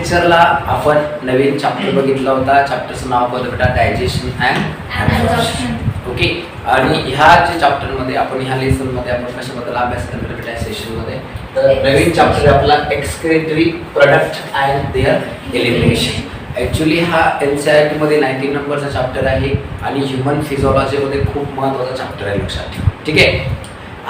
लेक्चरला आपण नवीन चॅप्टर बघितला होता. चॅप्टरचं नाव होतं बेटा डायजेशन अँड ॲब्झॉर्प्शन. ओके. आणि ह्या जे चॅप्टरमध्ये आपण ह्या लेसनमध्ये आपण कशाबद्दल अभ्यास करणार बेटा सेशनमध्ये, तर नवीन चॅप्टर आपला excretory product and their elimination. Actually हा NCERT मध्ये 19 नंबरचा चॅप्टर आहे आणि ह्युमन फिजिओलॉजीमध्ये खूप महत्त्वाचा चॅप्टर आहे, लक्षात ठेवा. ठीक आहे.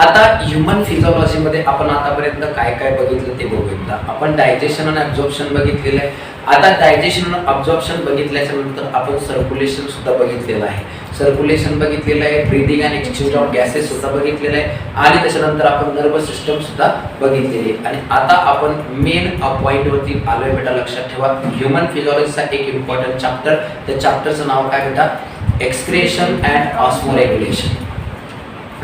आता ह्युमन फिजिओलॉजीमध्ये आपण आतापर्यंत काय काय बघितलं ते बघूया. आपण डायजेशन आणि ॲब्झॉर्प्शन बघितलेलं आहे. आता डायजेशन आणि ॲब्झॉर्प्शन बघितल्याच्या नंतर आपण सर्क्युलेशन सुद्धा बघितलेलं आहे. सर्क्युलेशन बघितलेलं आहे, breathing and exchange of gases सुद्धा बघितलेलं आहे आणि त्याच्यानंतर आपण नर्वस सिस्टम सुद्धा बघितलेली आहे. आणि आता आपण मेन पॉईंटवरती आलोय बेटा, लक्षात ठेवा. ह्युमन फिजिओलॉजीचा एक इम्पॉर्टंट चॅप्टर, त्या चॅप्टरचं नाव काय बेटा, एक्सक्रेशन अँड ऑस्मोरेग्युलेशन.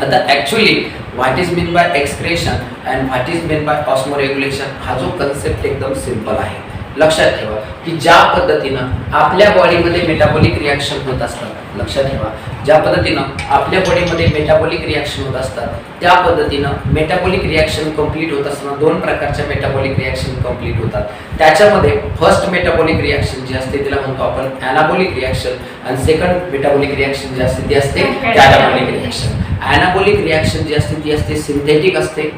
आता actually what is mean by excretion and what is mean by osmoregulation हा जो कन्सेप्ट एकदम सिंपल आहे. लक्षात ठेवा की ज्या पद्धतीनं आपल्या बॉडीमध्ये मेटाबॉलिक रिॲक्शन होत असतात, लक्षात ठेवा, ज्या पद्धतीनं आपल्या बॉडीमध्ये मेटाबॉलिक रिॲक्शन होत असतात त्या पद्धतीनं मेटाबॉलिक रिॲक्शन कंप्लीट होत असताना दोन प्रकारच्या मेटाबॉलिक रिॲक्शन कंप्लीट होतात. त्याच्यामध्ये फर्स्ट मेटाबॉलिक रिॲक्शन जी असते तिला म्हणतो आपण ॲनाबॉलिक रिॲक्शन आणि सेकंड मेटाबॉलिक रिॲक्शन जी असते ती असते कॅटाबॉलिक रिॲक्शन. ॲनाबॉलिक रिॲक्शन जी असते ती असते सिंथेटिक असते.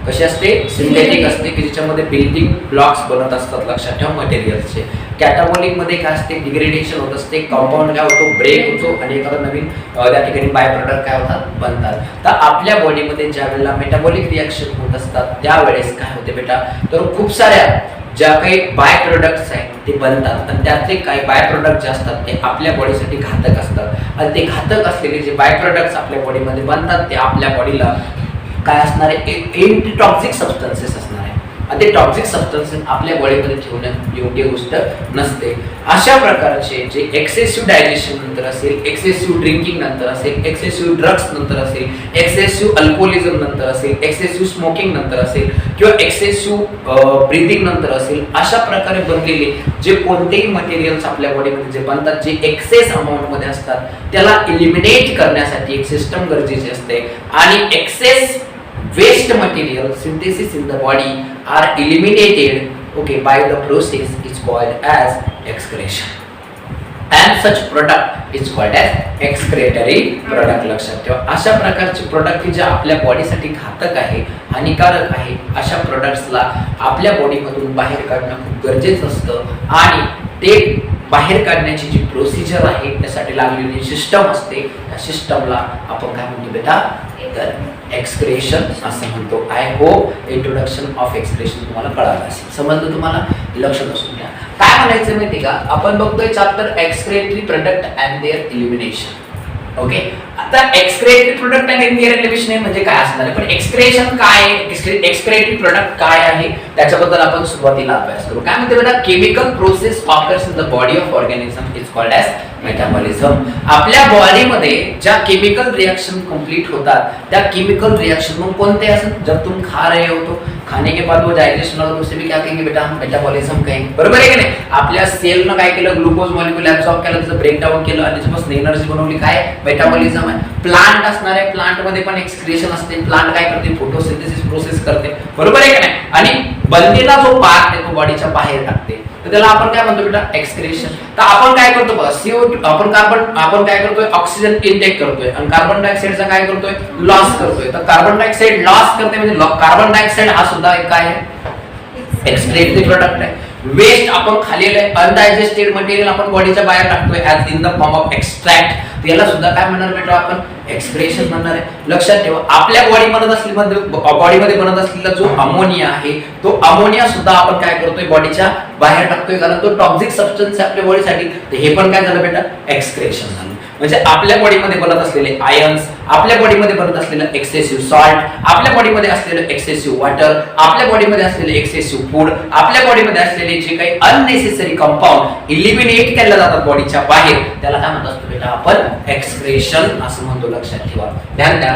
कशी असते? सिंथेटिक असते, की ज्याच्यामध्ये बिल्डिंग ब्लॉक्स बनत असतात, लक्षात ठेवा, मटेरियल्सचे. कॅटाबॉलिक मध्ये काय असते? डिग्रेडेशन होत असते, कंपाऊंड काय होतो, ब्रेक होतो आणि एखादा नवीन त्या ठिकाणी बाय प्रोडक्ट काय होतात, बनतात. तर आपल्या बॉडीमध्ये ज्या वेळेला मेटाबॉलिक रिॲक्शन होत असतात त्यावेळेस काय होते बेटा, तर खूप साऱ्या ज्या काही बाय प्रोडक्ट्स आहेत ते बनतात आणि त्यातले काही बाय प्रोडक्ट जे असतात ते आपल्या बॉडीसाठी घातक असतात आणि ते घातक असलेले जे बाय प्रोडक्ट्स आपल्या बॉडीमध्ये बनतात ते आपल्या बॉडीला काय असणार आहे, टॉक्सिक सबस्टन्सेस असणार आहे आणि ते टॉक्सिक सबस्टन्सेस आपल्या बॉडीमध्ये ठेवणं योग्य गोष्ट नसते. अशा प्रकारचे जे एक्सेसिव्ह डायजेशन नंतर असेल, एक्सेसिव्ह ड्रिंकिंग नंतर असेल, एक्सेसिव्ह ड्रग्स नंतर असेल, एक्सेसिव्ह अल्कोहोलिझम नंतर असेल, एक्सेसिव्ह स्मोकिंग नंतर असेल किंवा एक्सेसिव्ह ब्रीदिंग नंतर असेल, अशा प्रकारे बनलेले जे कोणतेही मटेरियल्स आपल्या बॉडीमध्ये जे बनतात जे एक्सेस अमाऊंटमध्ये असतात त्याला इलिमिनेट करण्यासाठी एक सिस्टम गरजेची असते आणि access waste material synthesis in the body are eliminated okay by the process is called as excretion and such product is called as excretory product. लक्षात ठेवा, अशा प्रकारचे प्रोडक्ट जे आपल्या बॉडीसाठी घातक आहे, हानिकारक आहे, अशा प्रोडक्ट्सला आपल्या बॉडीमधून बाहेर काढणं खूप गरजेचं असतं आणि ते बाहेर काढण्याची जी प्रोसिजर आहे त्यासाठी लागलेली सिस्टम असते, त्या सिस्टमला आपण काय म्हणतो बेटा, तर एक्सक्रेशन असं म्हणतो. I hope introduction of excretion तुम्हाला कळालं असेल, समजलं तुम्हाला, लक्षात असून घ्या. काय म्हणायचं माहिती का, आपण बघतोय chapter excretory product and their elimination. Okay. आता excretory product and their elimination म्हणजे काय असणार आहे, पण एक्सक्रेशन काय आहे, एक्सक्रेटरी प्रोडक्ट काय आहे त्याच्याबद्दल आपण सुरुवातीला अभ्यास करू. काय म्हणते बेटा, chemical process occurs in the body of organism is called as metabolism. आपल्या बॉडीमध्ये ज्या केमिकल रिएक्शन कंप्लीट होतात त्या केमिकल रिएक्शन मग कोणते असतात, जब तुम खा रहे हो तो खाने के बाद वो डाइजेशन होगा तो उसे भी क्या कहेंगे बेटा, हम मेटाबॉलिझम कहेंगे. बरोबर आहे की नाही. आपल्या सेलनं काय केलं, ग्लुकोज मॉलिक्यूल ऍब्सॉर्ब केलं, त्याचं ब्रेकडाऊन केलं आणि त्याच्यापासून एनर्जी बनवली, काय, मेटाबॉलिझम आहे. प्लांट असणार आहे, प्लांट मध्ये पण एक्सक्रेशन असते. प्लांट काय करते, फोटोसिंथेसिस प्रोसेस करते, बरोबर आहे की नाही. आणि बनलेला जो पार्ट आहे तो बॉडीच्या बाहेर टाकते, तर त्याला आपण काय म्हणतो बेटा, एक्सक्रेशन. तर आपण काय करतो बघा, CO2 आपण काय करतोय, ऑक्सिजन इनटेक करतोय आणि कार्बन डायऑक्साइडचा काय करतोय, लॉस करतोय. तर कार्बन डायऑक्साइड लॉस करते म्हणजे कार्बन डायऑक्साइड हा सुद्धा एक काय आहे, एक्सक्रेटरी प्रोडक्ट आहे. वेस्ट आपण खाल्लेलं आहे, अनडायजेस्टेड मटेरियल आपण बॉडीच्या बाहेर टाकतोय as in the form of extract, त्याला सुद्धा काय म्हणणार बेटा, आपण एक्सक्रेशन म्हणणार आहे. लक्षात ठेवा, आपल्या बॉडीमध्ये बनत असलेला जो अमोनिया आहे तो अमोनिया सुद्धा आपण काय करतोय, बॉडीच्या बाहेर टाकतोय, कारण तो टॉक्सिक सबस्टन्स आहे आपल्या बॉडीसाठी. तर हे पण काय झालं बेटा, एक्सक्रेशन झालं. म्हणजे आपल्या बॉडीमध्ये बनत असलेले आयन्स, आपल्या बॉडीमध्ये बनत असलेलं एक्सेसिव्ह सॉल्ट, आपल्या बॉडीमध्ये असलेलं एक्सेसिव्ह वॉटर, आपल्या बॉडीमध्ये असलेले एक्सेसिव्ह फूड, आपल्या बॉडीमध्ये असलेले जे काही अननेसेसरी कंपाऊंड इलिमिनेट केले जातात बॉडीच्या बाहेर, त्याला काय म्हणत असतो बेटा, आपण एक्सक्रेशन असं म्हणतो. लक्षात ठेवा, ध्यान द्या.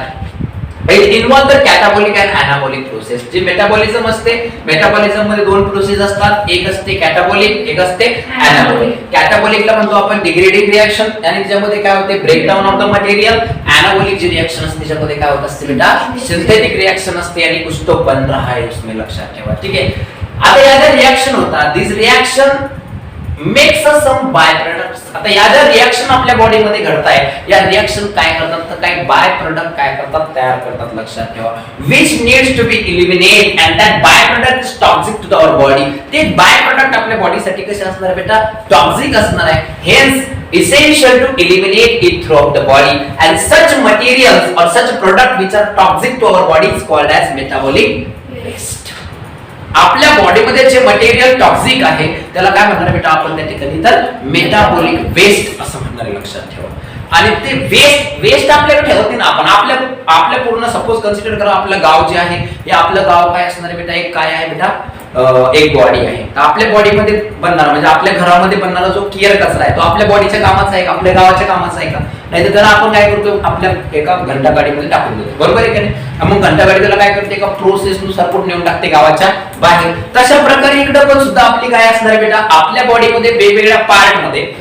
It involve the catabolic and anabolic process. जे मेटाबॉलिझम असते, मेटाबॉलिझम मध्ये दोन प्रोसेस असतात, एक असते कॅटाबॉलिक, एक असते एनाबॉलिक. कॅटाबॉलिकला म्हणतो आपण डिग्रेडिंग रिएक्शन आणि त्याच्यामध्ये काय होते, breakdown of the material. Anabolic जी रिएक्शन असते त्याच्यामध्ये काय होत असते बेटा, सिंथेटिक रिएक्शन असते आणि कुछ तो बन रहा है उसमें, लक्षात ठेवा. ठीक आहे. आता या ज्या रिएक्शन होतात, this reaction makes some by products. आता या ज्या रिएक्शन आपल्या बॉडीमध्ये घडताय, या रिएक्शन काय करतात तर काही बाय प्रोडक्ट काय करतात, तयार करतात. लक्षात ठेवा, which needs to be eliminated and that by product is toxic to our body. ते बाय प्रोडक्ट आपल्या बॉडीसाठी कसे असणार बेटा, टॉक्सिक असणार आहे. Hence essential to eliminate it throughout the body, and such materials or such product which are toxic to our body is called as metabolic waste. आपल्या बॉडीमध्ये जे मटेरियल टॉक्सिक आहे त्याला काय म्हणणार बेटा आपण त्या ठिकाणी, तर मेटाबॉलिक वेस्ट असं म्हणणार. लक्षात ठेवा. आणि ते वेस्ट आपल्याकडे ठेवत नाही ना आपण, आपल्या पूर्ण सपोज कन्सिडर करा आपलं गाव जे आहे, हे आपलं गाव काय असणार बेटा, एक काय आहे बेटा, एक बॉडी आहे. आपल्या बॉडीमध्ये बनणार म्हणजे आपल्या घरामध्ये बनणारा जो केअर कचरा आहे तो आपल्या बॉडीच्या कामाचा आहे का, आपल्या गावाच्या कामाचा आहे का, नाही तर त्याला आपण काय करतो, आपल्या एका घंटागाडीमध्ये टाकून देतो. बरोबर आहे का नाही. मग घंटागाडी त्याला काय करते, एका प्रोसेस नुसार पुढे नेऊन टाकते गावाच्या बाहेर. तशा प्रकारे इकडे पण सुद्धा आपली काय असणार आहे बेटा, आपल्या बॉडीमध्ये वेगवेगळ्या पार्ट मध्ये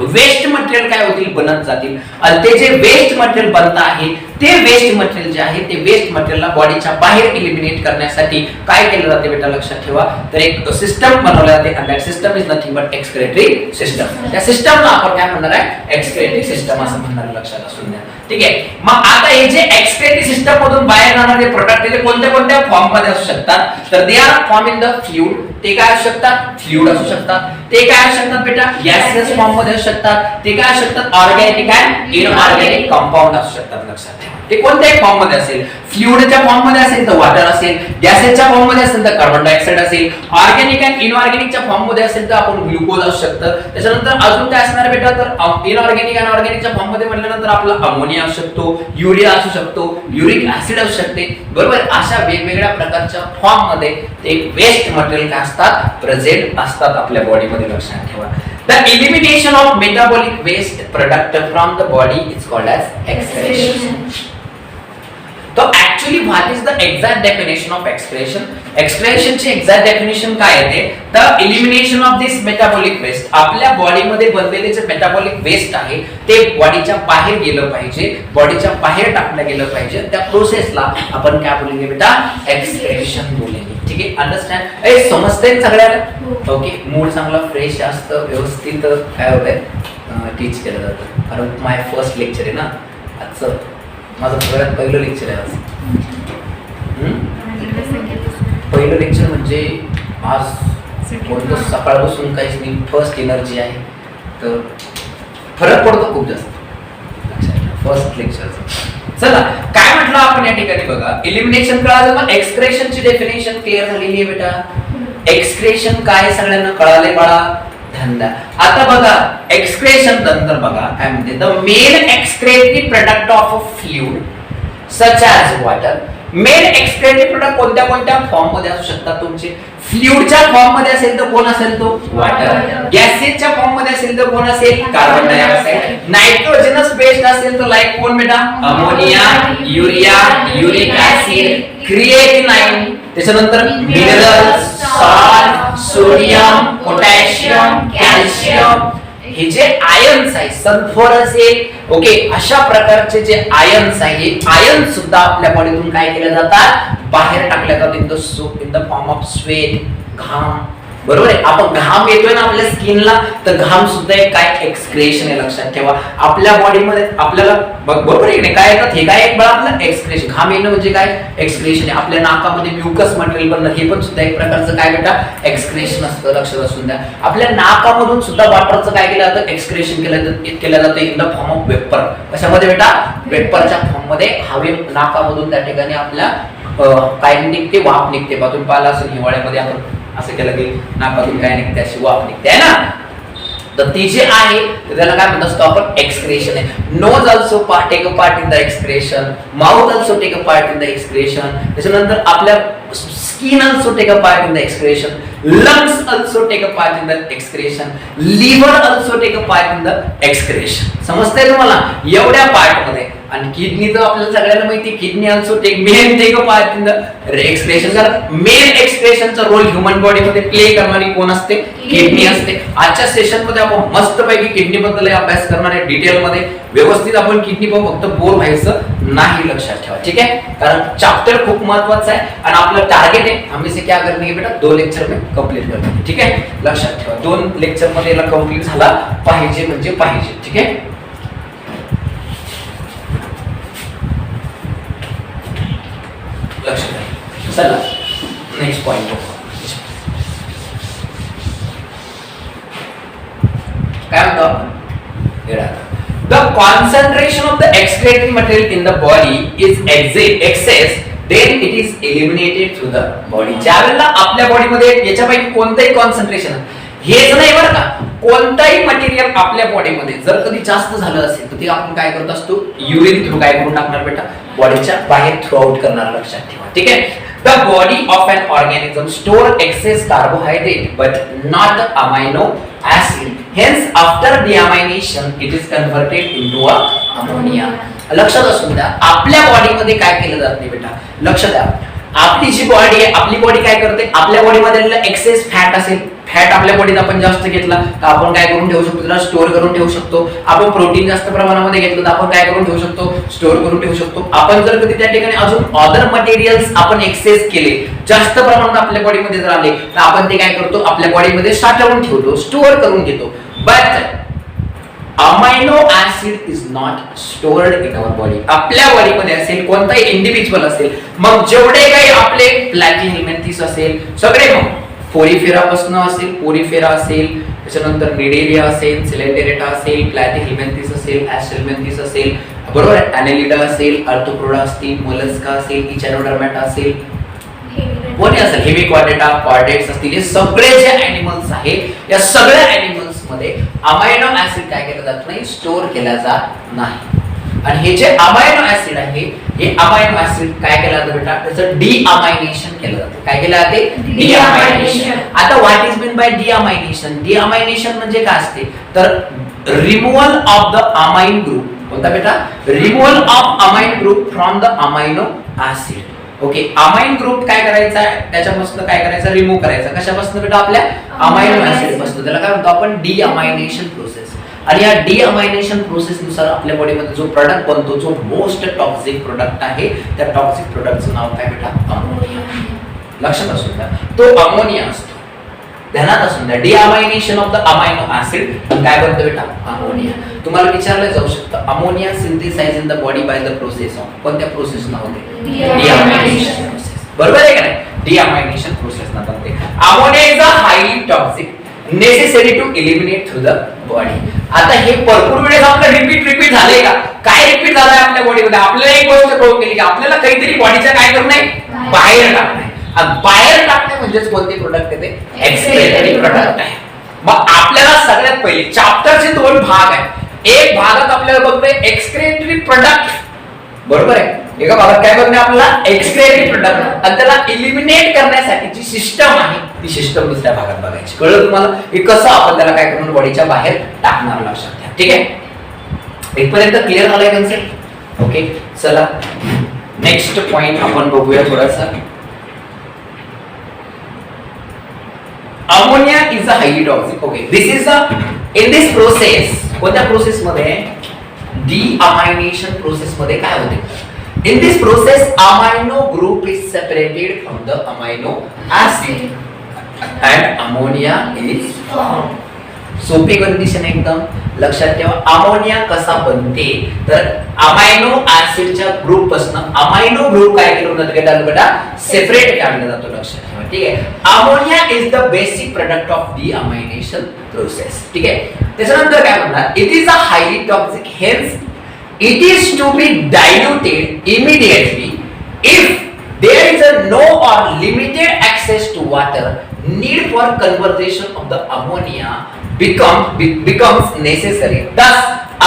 वेस्ट मटेरियल काय होतील, बनत जातील. आणि ते जे वेस्ट मटेरियल बनत आहे ते वेस्ट मटेरियल जे आहे ते वेस्ट मटेरियलला बॉडीच्या बाहेर एलिमिनेट करण्यासाठी काय केलं जाते बेटा, लक्षात ठेवा. तर एक सिस्टम बनवली जाते आणि that system is nothing but excretory system. त्या सिस्टमला आपण काय म्हणणार आहे, एक्सक्रेटरी सिस्टम असं म्हणणार. लक्षात असून द्या. ठीक आहे. मग आता हे जे एक्सक्रेटरी सिस्टम मधून बाहेर जाणारे प्रोडक्ट ते कोणत्या कोणत्या फॉर्म मध्ये असू शकतात, तर they are form in the fluid. ते काय असू शकतात, फ्लूइड असू शकतात. ते काय असू शकतात बेटा, गॅसियस फॉर्म मध्ये असू शकतात. ते काय असू शकतात, ऑर्गॅनिक अँड इनऑर्गॅनिक कंपाऊंड असू शकतात. लक्षात ठेवा. ते कोणत्याही फॉर्म मध्ये असेल, फ्लुइडच्या फॉर्म मध्ये असेल तर वॉटर असेल, गॅसेसच्या फॉर्म मध्ये असेल तर कार्बन डायऑक्साइड असेल, ऑर्गॅनिक अँड इनऑर्गॅनिकच्या फॉर्म मध्ये असेल तर आपण ग्लुकोज असू शकतं. त्याच्यानंतर अजून काय असणार बेटा, तर इनऑर्गॅनिक आणि ऑर्गॅनिकच्या फॉर्म मध्ये म्हटल्यानंतर आपला अमोनिया असू शकतो, युरिया असू शकतो, युरिक ऍसिड असू शकते. बरोबर. अशा वेगवेगळ्या प्रकारच्या फॉर्म मध्ये ते वेस्ट मटेरियल काय असतात, प्रेझेंट असतात आपल्या बॉडीमध्ये. लक्षात ठेवा. The elimination of metabolic waste product from the body is called as excretion. So actually what is the exact definition of excretion? Excretion ची exact definition काय आहे, the elimination of this metabolic waste. आपल्या बॉडीमध्ये बनलेले जे metabolic waste आहे ते बॉडीच्या बाहेर गेलं पाहिजे, बॉडीच्या बाहेर टाकलं गेलं पाहिजे. त्या प्रोसेसला आपण काय बोलेंगे बेटा, एक्सक्रेशन बोलेंगे. ठीक आहे. अंडरस्टँड. ए समजतंय सगळ्याला. ओके. मूड चांगला फ्रेश असतं, व्यवस्थित काय होतंय टीच केलं जातं. कारण माय फर्स्ट लेक्चर आहे ना आजचं, माझं सगळ्यात पहिलं लेक्चर आहे आज. पहिलं लेक्चर म्हणजे आज कोणतं सकाळपासून काहीच नाही, फर्स्ट एनर्जी आहे तर फरक पडतो खूप जास्त. फर्स्ट लेक्चरचं. चला काय म्हटलं आपण या ठिकाणी बघा, एलिमिनेशन कळालं मग एक्सक्रेशनची डेफिनेशन क्लिअर झालेली आहे बेटा. एक्सक्रेशन काय सगळ्यांना कळाले बाळा, धंदा. आता बघा एक्सक्रेशन नंतर बघा काय म्हणते, the main excretory product of a fluid such as water. Main excretory product कोणत्या कोणत्या फॉर्म मध्ये असू शकतात तुमचे, फ्लुइडच्या फॉर्म मध्ये असेल तर कोण असेल तो वॉटर, गॅसेसच्या फॉर्म मध्ये असेल तर कोण असेल कार्बन डायऑक्साइड, नायट्रोजनस बेस्ड असेल तर लाईक कोण बेटा, ammonia, urea, uric acid, creatinine, त्याच्यानंतर minerals, salt, sodium, potassium, calcium. हे जे आयन्स आहे, सल्फर असेल, ओके, अशा प्रकारचे जे आयन्स आहे, आयन्स सुद्धा आपल्या बॉडीतून काय केले जातात, बाहेर टाकले जातात in the form of sweat, घाम. बरोबर आहे. आपण घाम येतोय ना आपल्या स्किनला, तर घाम सुद्धा एक काय एक्सक्रेशन आहे. लक्षात ठेवा. आपल्या बॉडीमध्ये आपल्याला बरोबर आहे काय येतात, हे काय एक बघा आपलं एक्सक्रेशन. घाम येणं म्हणजे काय एक्सक्रेशन आहे. आपल्या नाकामध्ये म्युकस मटेरियल बनणं हे पण सुद्धा एक प्रकारचं काय बेटा एक्सक्रेशन असतं. लक्षात असू द्या. आपल्या नाकामधून सुद्धा वॉटरचं काय केलं जातं, एक्सक्रेशन केलं जातं in the form of vapour. कशामध्ये बेटा, वेपरच्या फॉर्म मध्ये हवे नाकामधून त्या ठिकाणी आपल्या काय निघते, वाफ निघते. बा तुम्ही पाहिलं असेल हिवाळ्यामध्ये आपण असं केलं की नाकातून काय निघते, अशी वाफ निघते आहे ना. तर ती जी आहे त्याला काय म्हणत असतो आपण एक्सक्रेशन आहे. Nose also take a part in the excretion, mouth also take a part in the excretion. त्याच्यानंतर आपल्या skin also take a part in the excretion, lungs also take a part in the excretion, liver also take a part in the excretion. समजतंय तुम्हाला एवढ्या part मध्ये. आणि kidney तर आपल्याला सगळ्यांना माहिती, kidney also take a part in the excretion. कारण मेन एक्सक्रेशनचा रोल ह्युमन बॉडी मध्ये प्ले करणारी कोण असते? किडनी असते. आजच्या सेशन मध्ये आपण मस्तपैकी किडनी बद्दल अभ्यास करणार आहे डिटेल मध्ये. व्यवस्थित आपण किडनी पण फक्त बोर व्हायचं नाही, लक्षात ठेवा. ठीक आहे, कारण चॅप्टर खूप महत्वाचा आहे आणि आपलं टार्गेट आहे हमें से क्या करने है बेटा, 2 लेक्चर में कंप्लीट करने है. ठीक आहे, लक्षात ठेवा 2 लेक्चर मध्ये याला कंप्लीट झाला पाहिजे म्हणजे पाहिजे. ठीक आहे, लक्षात ठेवा. चला नेक्स्ट पॉइंट काय म्हणतो? The concentration of the excretory material in the body is excess, then it is eliminated through the body. ज्यावेळेला आपल्या बॉडी मध्ये याच्यापैकी कोणतंही कॉन्सन्ट्रेशन हेच नाही बरं का, कोणताही मटेरियल आपल्या बॉडी मध्ये जर कधी जास्त झालं असेल तर ते आपण काय करत असतो? युरिन थ्रू काय करून टाकणार बेटा? बॉडीच्या बाहेर थ्रू आउट करणार, लक्षात ठेवा. ठीक आहे, the body of an organism store excess carbohydrate but not the amino acid, hence after deamination it is converted into a ammonia. लक्षात असू द्या, आपल्या बॉडी मध्ये काय केलं जात नाही बेटा, लक्ष द्या. आपली जी बॉडी आहे, आपली बॉडी काय करते? आपल्या बॉडी मध्ये एक्सेस फॅट असेल, फॅट आपल्या बॉडीत आपण जास्त घेतला तर आपण काय करून ठेवू शकतो? त्याला स्टोअर करून ठेवू शकतो. आपण प्रोटीन जास्त प्रमाणामध्ये घेतलं तर आपण काय करून ठेवू शकतो? स्टोअर करून ठेवू शकतो. आपण जर कधी त्या ठिकाणी अजून अदर मटेरियल्स आपण एक्सेस केले, जास्त प्रमाणात आपल्या बॉडीमध्ये जर आले तर आपण ते काय करतो? आपल्या बॉडीमध्ये साठवून ठेवतो, स्टोअर करून घेतो. But amino acid is not stored in our body. आपल्या बॉडीमध्ये असेल, कोणताही इंडिव्हिज्युअल असेल, मग जेवढे काही आपले प्लॅटिहेल्मिन्थेस असेल, सगळे मग पोरिफेरा पासून असेल, पोरिफेरा असेल, त्याच्यानंतर निडेरिया असेल, सिलेंडेरेटा असेल, प्लॅटिहेल्मिन्थेस असेल, ऍस्ट्रेल्मिन्थेस असेल, बरोबर, ॲनेलिडा असेल, आर्थ्रोपोडा असतील, मोलस्का असेल, इचॅनोडर्मॅटा असेल, कोणी असेल, हेमिक्वाडेटा, कॉर्डेट्स असतील, हे सगळे जे ॲनिमल्स आहेत या सगळ्या ॲनिमल्स मध्ये अमायनो ऍसिड काय केलं जात नाही? स्टोअर केला जात नाही. आणि हे जे अमायनो ऍसिड आहे, हे अमायनो ऍसिड काय केलं जातं बेटा? त्याचं डीअमायनेशन केलं जातं. काय केलं जाते? डीअमायनेशन. आता व्हॉट इज मीन बाय डीअमायनेशन? डीअमायनेशन म्हणजे काय असते? तर removal of the amine group. कोणता बेटा? Removal of amine group from the amino acid. Okay, amine group काय करायचा आहे? त्याच्यापासून काय करायचं? रिमूव्ह करायचा. कशापासून बेटा? आपल्या अमायनो ऍसिड पासून. त्याला काय म्हणतो आपण? डीअमायनेशन प्रोसेस. आणि या डीअमायनेशन प्रोसेस नुसार आपल्या बॉडीमध्ये जो प्रोडक्ट बनतो, जो मोस्ट टॉक्सिक प्रोडक्ट आहे, त्या टॉक्सिक प्रोडक्टचं नाव काय बेटा? अमोनिया. लक्षात असू द्या, तो अमोनिया असतो. ध्यानात असून द्या, deamination of the amino acid काय बनतं बेटा? अमोनिया. तुम्हाला विचारलं जाऊ शकतं, ammonia synthesize in the body by the process of, कोणत्या प्रोसेस ना होते? Deamination process. बरोबर आहे का नाही? डीअमायनेशन प्रोसेस ना बनते. Ammonia is a highly toxic necessary to eliminate through the body. आता हे भरपूर वेळेस आपलं रिपीट झालंय का? काय रिपीट झालंय आपल्या बॉडीमध्ये? आपल्याला एक गोष्ट कळून गेली की आपल्याला काहीतरी बॉडीच्या काय करू नये? बाहेर टाकणे. बाहेर टाकणे म्हणजेच कोणते प्रोडक्ट येते? एक्सक्रेटरी प्रोडक्ट आहे. मग आपल्याला सगळ्यात पहिले चॅप्टरचे 2 भाग आहेत. एक भागात आपल्याला बघतोय एक्सक्रेटरी प्रोडक्ट, बरोबर आहे. एका भागात काय बघणे आपल्याला? एक्सक्रेटरी प्रोडक्ट, आणि त्याला एलिमिनेट करण्यासाठी जी सिस्टम आहे ती सिस्टम दुसऱ्या भागात बघायची. कळलं तुम्हाला की कसं आपण त्याला काय करून बॉडीच्या बाहेर टाकणार? लक्षात घ्या. ठीक आहे, इथपर्यंत क्लिअर झालंय कन्सेप्ट? ओके, चला नेक्स्ट पॉइंट आपण बघूया थोडासा. Ammonia is a highly toxic. Okay, this is a in this process. कोणत्या प्रोसेस मध्ये? डीअमायनेशन प्रोसेस मध्ये काय होते? In this process, amino group is separated from the amino acid and ammonia is formed. सोपी condition एकदम, लक्षात ठेवा. अमोनिया कसा बनते? तर अमायनो ऍसिडच्या ग्रुप पासून अमायनो ग्रुप काय केलं जातं बेटा? सेपरेट काढला जातो. लक्षात ठेवा. ठीक आहे, ammonia is the basic product of deamination process. ठीक आहे, त्याच्यानंतर काय म्हणतात? It is a highly toxic, hence it is to be diluted immediately if there is a no or limited access to water. Need for conversion of the ammonia becomes necessary. Thus,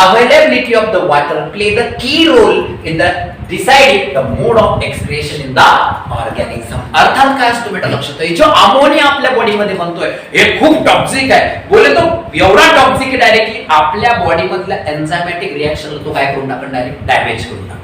availability of the water play the key role in the deciding the mode of excretion in the organism. अर्थात काय असतो बेटा? लक्षात ठेवा, जो ammonia आपल्या body मध्ये बनतोय हे खूप टॉक्सिक आहे. बोले तो एवढा टॉक्सिक आहे डायरेक्टली आपल्या बॉडी मधल्या एन्झायमॅटिक रिएक्शन तो काय करून टाकणार? डायरेक्ट डॅमेज करून टाकणार.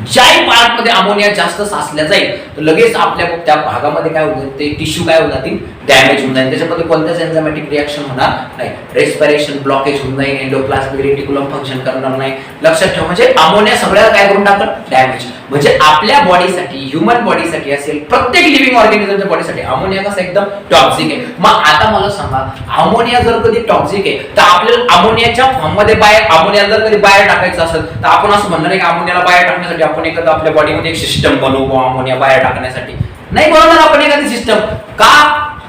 ज्याही पार्ट मध्ये अमोनिया जास्त साचल्या जाईल तर लगेच आपल्या त्या भागामध्ये काय होईल, ते टिश्यू काय होणार, डॅमेज होऊन जाईल. त्याच्यामध्ये कोणत्याच एन्झायमॅटिक रिएक्शन होणार नाही, रेस्पिरेशन ब्लॉकेज होऊन जाईल, एंडोप्लाझ्मिक रेटिक्युलम फंक्शन करणार नाही. लक्षात ठेवा, म्हणजे अमोनिया सगळ्याला काय करून टाकत, डॅमेज. म्हणजे आपल्या बॉडीसाठी, ह्युमन बॉडीसाठी असेल, प्रत्येक लिव्हिंग ऑर्गॅनिझमच्या बॉडीसाठी अमोनिया कसं एकदम टॉक्सिक आहे. मग आता मला सांगा, अमोनिया जर कधी टॉक्सिक आहे तर आपल्याला अमोनियाच्या फॉर्म मध्ये अमोनिया जर कधी बाहेर टाकायचं असेल तर आपण असं म्हणणार आहे की अमोनियाला बाहेर टाकण्यासाठी आपण एखादं आपल्या बॉडीमध्ये एक सिस्टम बनवू अमोनिया बाहेर टाकण्यासाठी. नाही बनवणार आपण एखादी सिस्टम. का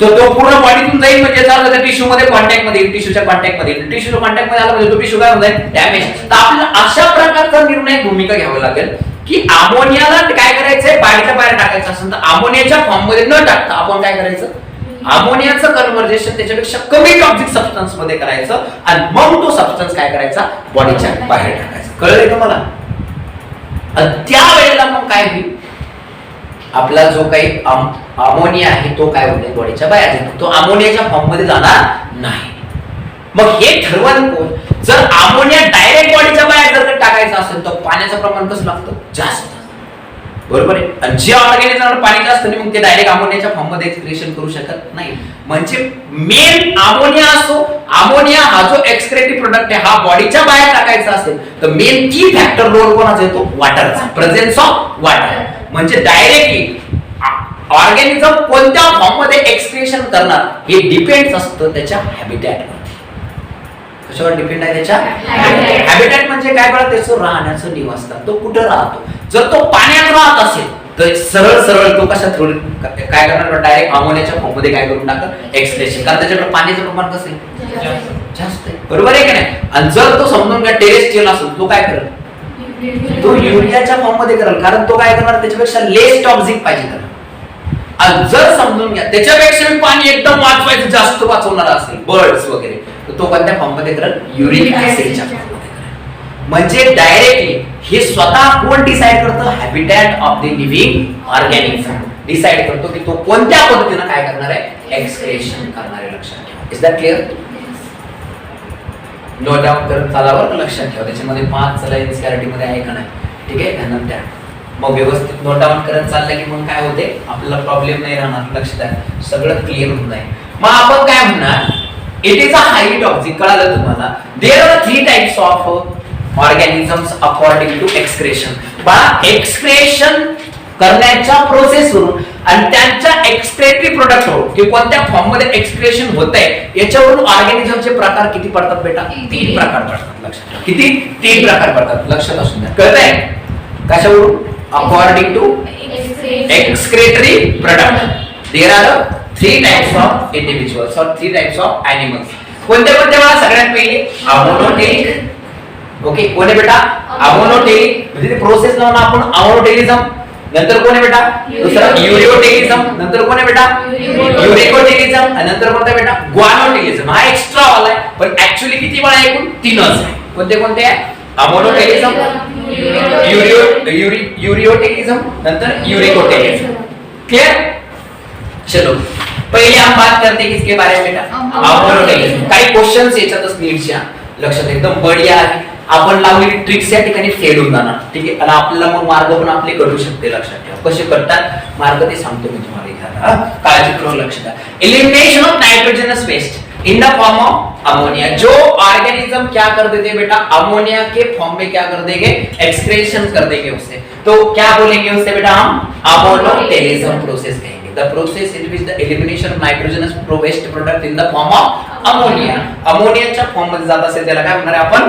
तर तो पूर्ण बॉडीतून जाईल, म्हणजे चाललं तर टिश्यू मध्ये कॉन्टॅक्ट मध्ये येईल, टिश्यूच्या कॉन्टॅक्ट मध्ये येईल, टिश्यूच्या कॉन्टॅक्ट मध्ये आला म्हणजे तो टिश्यू काय होणार, डॅमेज. तर आपल्याला अशा प्रकारचा निर्णय भूमिका घ्यावा लागेल की अमोनियाला काय करायचंय, बाहेरच्या बाहेर टाकायचं असेल तर अमोनियाच्या फॉर्म मध्ये न टाकता आपण काय करायचं, अमोनियाचं कन्व्हर्जेशन त्याच्यापेक्षा कमी टॉक्सिक सबस्टन्स मध्ये करायचं आणि मग तो सबस्टन्स काय करायचा, बॉडीच्या बाहेर टाकायचा. कळलं का मला? त्यावेळेला मग काय होईल, आपला जो काही अमोनिया आहे तो काय होईल, बॉडीच्या बाहेर येतो, तो अमोनियाच्या फॉर्म मध्ये जाणार नाही. मग हे ठरवून कोण, जर अमोनिया डायरेक्ट बॉडीच्या बाहेर जर टाकायचा असेल तर पाण्याचं प्रमाण कसं लागतं, जास्त. बरोबर आहे. आणि जे ऑर्गॅनिझम पाणी जास्त नाही मग ते डायरेक्ट अमोनियाच्या फॉर्म मध्ये एक्सक्रेशन करू शकत नाही. म्हणजे मेन अमोनिया असो, अमोनिया हा जो एक्सक्रेटिव्ह प्रोडक्ट आहे हा बॉडीच्या बाहेर टाकायचा असेल तर मेन की फॅक्टर रोल कोणाचा येतो, वॉटरचा, प्रेझेन्स ऑफ वॉटर. म्हणजे डायरेक्टली ऑर्गॅनिझम कोणत्या फॉर्म मध्ये एक्सक्रेशन करणार हे डिपेंड असतं त्याच्या हॅबिटॅटवर. कशावर डिपेंड आहे, त्याच्या हॅबिटॅट. म्हणजे काय बघा, त्याचं राहण्याचं निवासस्थान, तो कुठं राहतो. जर तो पाण्यात राहत असेल तर सरळ सरळ तो कशात काय करणार, डायरेक्ट अमोनियाच्या फॉर्म मध्ये काय करून टाकणार, एक्सक्रेशन. कारण त्याच्याकडे पाण्याचं प्रमाण कसं आहे, जास्त आहे. बरोबर आहे की नाही? आणि जर तो समजून घ्या टेरेस्ट्रियल असेल तो काय करेल, तो युरियाच्या फॉर्म मध्ये करेल. कारण तो काय करणार, त्याच्यापेक्षा लेस टॉक्सिक पाहिजे त्याला. आणि जर समजून घ्या त्याच्यापेक्षा पाणी एकदम वाचवायचं, जास्त वाचवणार असेल, बर्ड्स वगैरे, तर तो कोणत्या फॉर्म मध्ये करेल, युरिक ऍसिडच्या फॉर्म मध्ये करेल. म्हणजे डायरेक्टली हे स्वतः कोण डिसाइड करतं, habitat of the living organism decide करतो की तो कोणत्या पद्धतीने काय करणार आहे, एक्सक्रेशन करणार आहे. लक्षात ठेवा. Is that clear? Note down करत चालावर लक्षात ठेवा. त्याच्यामध्ये 5 एनसीईआरटी मध्ये आहे का नाही, ठीक आहे, ध्यानात द्या. मग व्यवस्थित नोट डाऊन करत चाललं की मग काय होते, आपल्याला प्रॉब्लेम नाही राहणार. लक्षात आहे, सगळं क्लिअर होऊन जाईल. मग आपण काय म्हणणार, it is a highly toxic. कळालं तुम्हाला? There are 3 types of organisms according to excretion. बघा, एक्सक्रेशन करण्याच्या प्रोसेस वरून आणि त्यांच्या एक्सक्रेटरी प्रोडक्ट वरून की कोणत्या फॉर्म मध्ये एक्सक्रेशन होतंय याच्यावरून ऑर्गॅनिझमचे प्रकार किती पडतात बेटा, 3 प्रकार पडतात. लक्षात, किती, 3 प्रकार पडतात. लक्षात असू द्या. कळतंय? कशावरून, according to excretory product. There are 3 types of individuals और 3 टाइप्स ऑफ एनिमल्स. कोणते कोणते बघा, सगळ्यात पहिले अमोनोटेरिक. ओके, कोण आहे बेटा, अमोनोटेरिक. म्हणजे प्रोसेस नाव ना आपण अमोनोटेरिझम. नंतर कोण आहे बेटा, दुसरा युरियोटेरिझम. नंतर कोण आहे बेटा, युरिकोटेरिझम. आणि नंतर कोणता बेटा, ग्वानोटेरिझम. हा एक्स्ट्रा वाला आहे, पण ऍक्च्युअली किती वाला एकूण 3च आहे. कोणते कोणते आहे, अमोनोटेरिझम, युरियोटेरिझम, नंतर युरिकोटेरिझम. क्लियर? चलो, पहले हम बात करते हैं किसके बारे में बेटा, अमोनोटेरिझम. काही क्वेश्चन्स याच्यातच नीटच्या लक्षात एकदम बढिया आहे. आपण लावलेली ट्रिक्स या ठिकाणी फेल होऊन जाणार, ठीक आहे. आणि आपल्याला मग मार्ग पण आपले करू शकते. लक्षात ठेवा कसे करतात मार्ग, ते सांगतो मी तुम्हाला. काळजी करून लक्ष द्या. Elimination of nitrogenous waste in the form of ammonia. जो ऑर्गेनिज्म क्या कर देते बेटा, अमोनिया के फॉर्म में क्या कर देंगे, एक्सक्रेशन कर देंगे उसे. तो क्या बोलेंगे उससे बेटा, हम अमोनोटेरिज्म प्रोसेस कहेंगे. The process in which the elimination of nitrogenous waste product in the form of ammonia. अमोनियाच्या फॉर्म मध्ये जात असेल त्याला काय म्हणणार आहे आपण,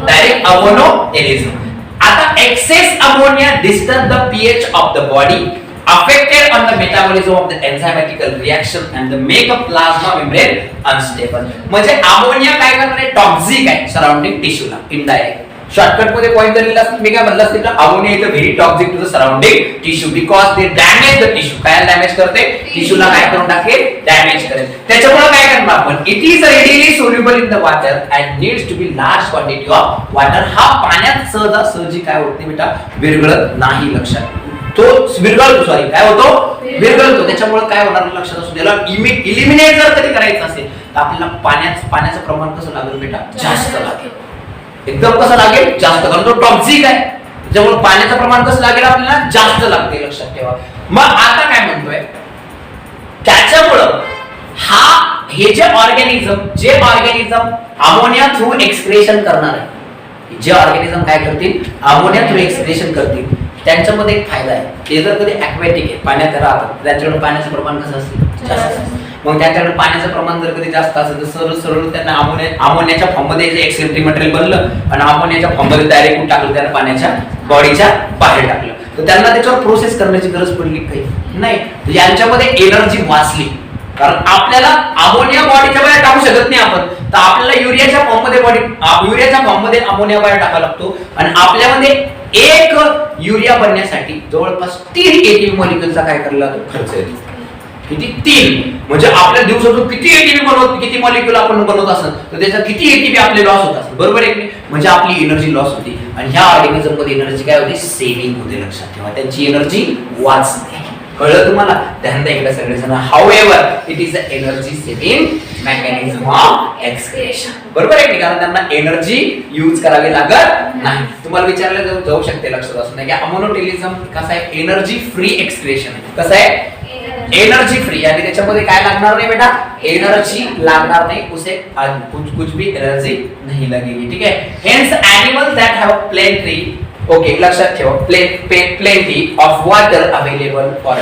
डायरेक्ट अमोनोटेरिझम. आता excess ammonia disturb the pH of the body, affected on the metabolism of the enzymatical reaction and the make a plasma membrane unstable. म्हणजे अमोनिया काय करणार आहे, टॉक्सिक आहे सराउंडिंग टिश्यूला इनडायरेक्ट. शॉर्टकट मध्ये पॉइंट दिलेला असतो, मी काय म्हणलं असतं का, ammonia is very toxic to the surrounding tissue because they damage the tissue. काय डॅमेज करते, टिश्यूला काय करून टाकेल, डॅमेज करेल. त्याच्यामुळे काय करणार आपण, it is readily soluble in the water and needs to be large quantity of water. हा पाण्यात सहजासहजी काय होत नाही बेटा, विरघळत नाही. लक्षात, तो विरघळतो, सॉरी काय होतो, विरघळतो. त्याच्यामुळे काय होणार लक्षात असू द्यायला, इलिमिनेट जर कधी करायचं असेल तर आपल्याला पाण्याचं प्रमाण कसं लागेल बेटा, जास्त लागेल. एकदम कसं लागेल, जास्त, कारण तो टॉक्सिक आहे. त्यामुळे पाण्याचं प्रमाण कसं लागेल आपल्याला जास्त लागते, लक्षात ठेवा. मग आता काय म्हणतोय, त्याच्यामुळं हे जे ऑर्गॅनिझम अमोनिया थ्रू एक्सक्रेशन करणार आहे, जे ऑर्गॅनिझम काय करतील, अमोनिया थ्रू एक्सक्रेशन करतील, त्यांच्यामध्ये एक फायदा आहे. ते जर कधी ॲक्वॅटिक आहे, पाण्यात राहतात, त्यांच्याकडे पाण्याचं प्रमाण कसं असते, जास्त असते. मग त्यांच्याकडे पाण्याचं प्रमाण जर कधी जास्त असेल तर सरळ त्यांना अमोनियाच्या फॉर्ममध्ये एक्सेंट्रिक मटेरियल बनलं आणि अमोनियाच्या फॉर्ममध्ये डायरेक्ट टाकलं, त्यांना पाण्याच्या बॉडीच्या बाहेर टाकलं, तर त्यांना त्याच्यावर प्रोसेस करण्याची गरज पडली काही नाही. यांच्यामध्ये एनर्जी वाचली, कारण आपल्याला अमोनिया बॉडीच्या बाहेर टाकू शकत नाही आपण, तर आपल्याला युरियाच्या फॉर्ममध्ये अमोनिया बाहेर टाकावा लागतो. आणि आपल्यामध्ये एक युरिया बनण्यासाठी जवळपास 3 एटीपी मॉलिक्युलचा काय करायला खर्च येतो. किती? 3. म्हणजे आपल्या दिवसातून किती मॉलिक्युल आपण बनवत असेल तर त्याचा किती एटीपी आपले लॉस होत असेल, बरोबर आहे की. म्हणजे आपली एनर्जी लॉस होती. आणि ह्या ऑर्गॅनिझम मध्ये एनर्जी काय होते, सेव्हिंग होते, लक्षात ठेवा. त्यांची एनर्जी वाचते. कळलं तुम्हाला? त्यानंतर इकडे सगळेजण however it is a energy saving mechanism of excretion, बरोबर आहे की. कारण त्यांना एनर्जी यूज करावी लागत नाही. तुम्हाला विचारलं जाऊ शकते, लक्षात असू नये की अमोनोटेलिझम कसा आहे, एनर्जी फ्री एक्सक्रेशन आहे. कसं आहे, एनर्जी फ्री. आणि त्याच्यामध्ये काय लागणार नाही बेटा, एनर्जी लागणार नाही, उसे कुछ भी एनर्जी नहीं लगेगी, ठीक है. Hence animals that have plenty, okay, लक्षात ठेवा, plenty of water available for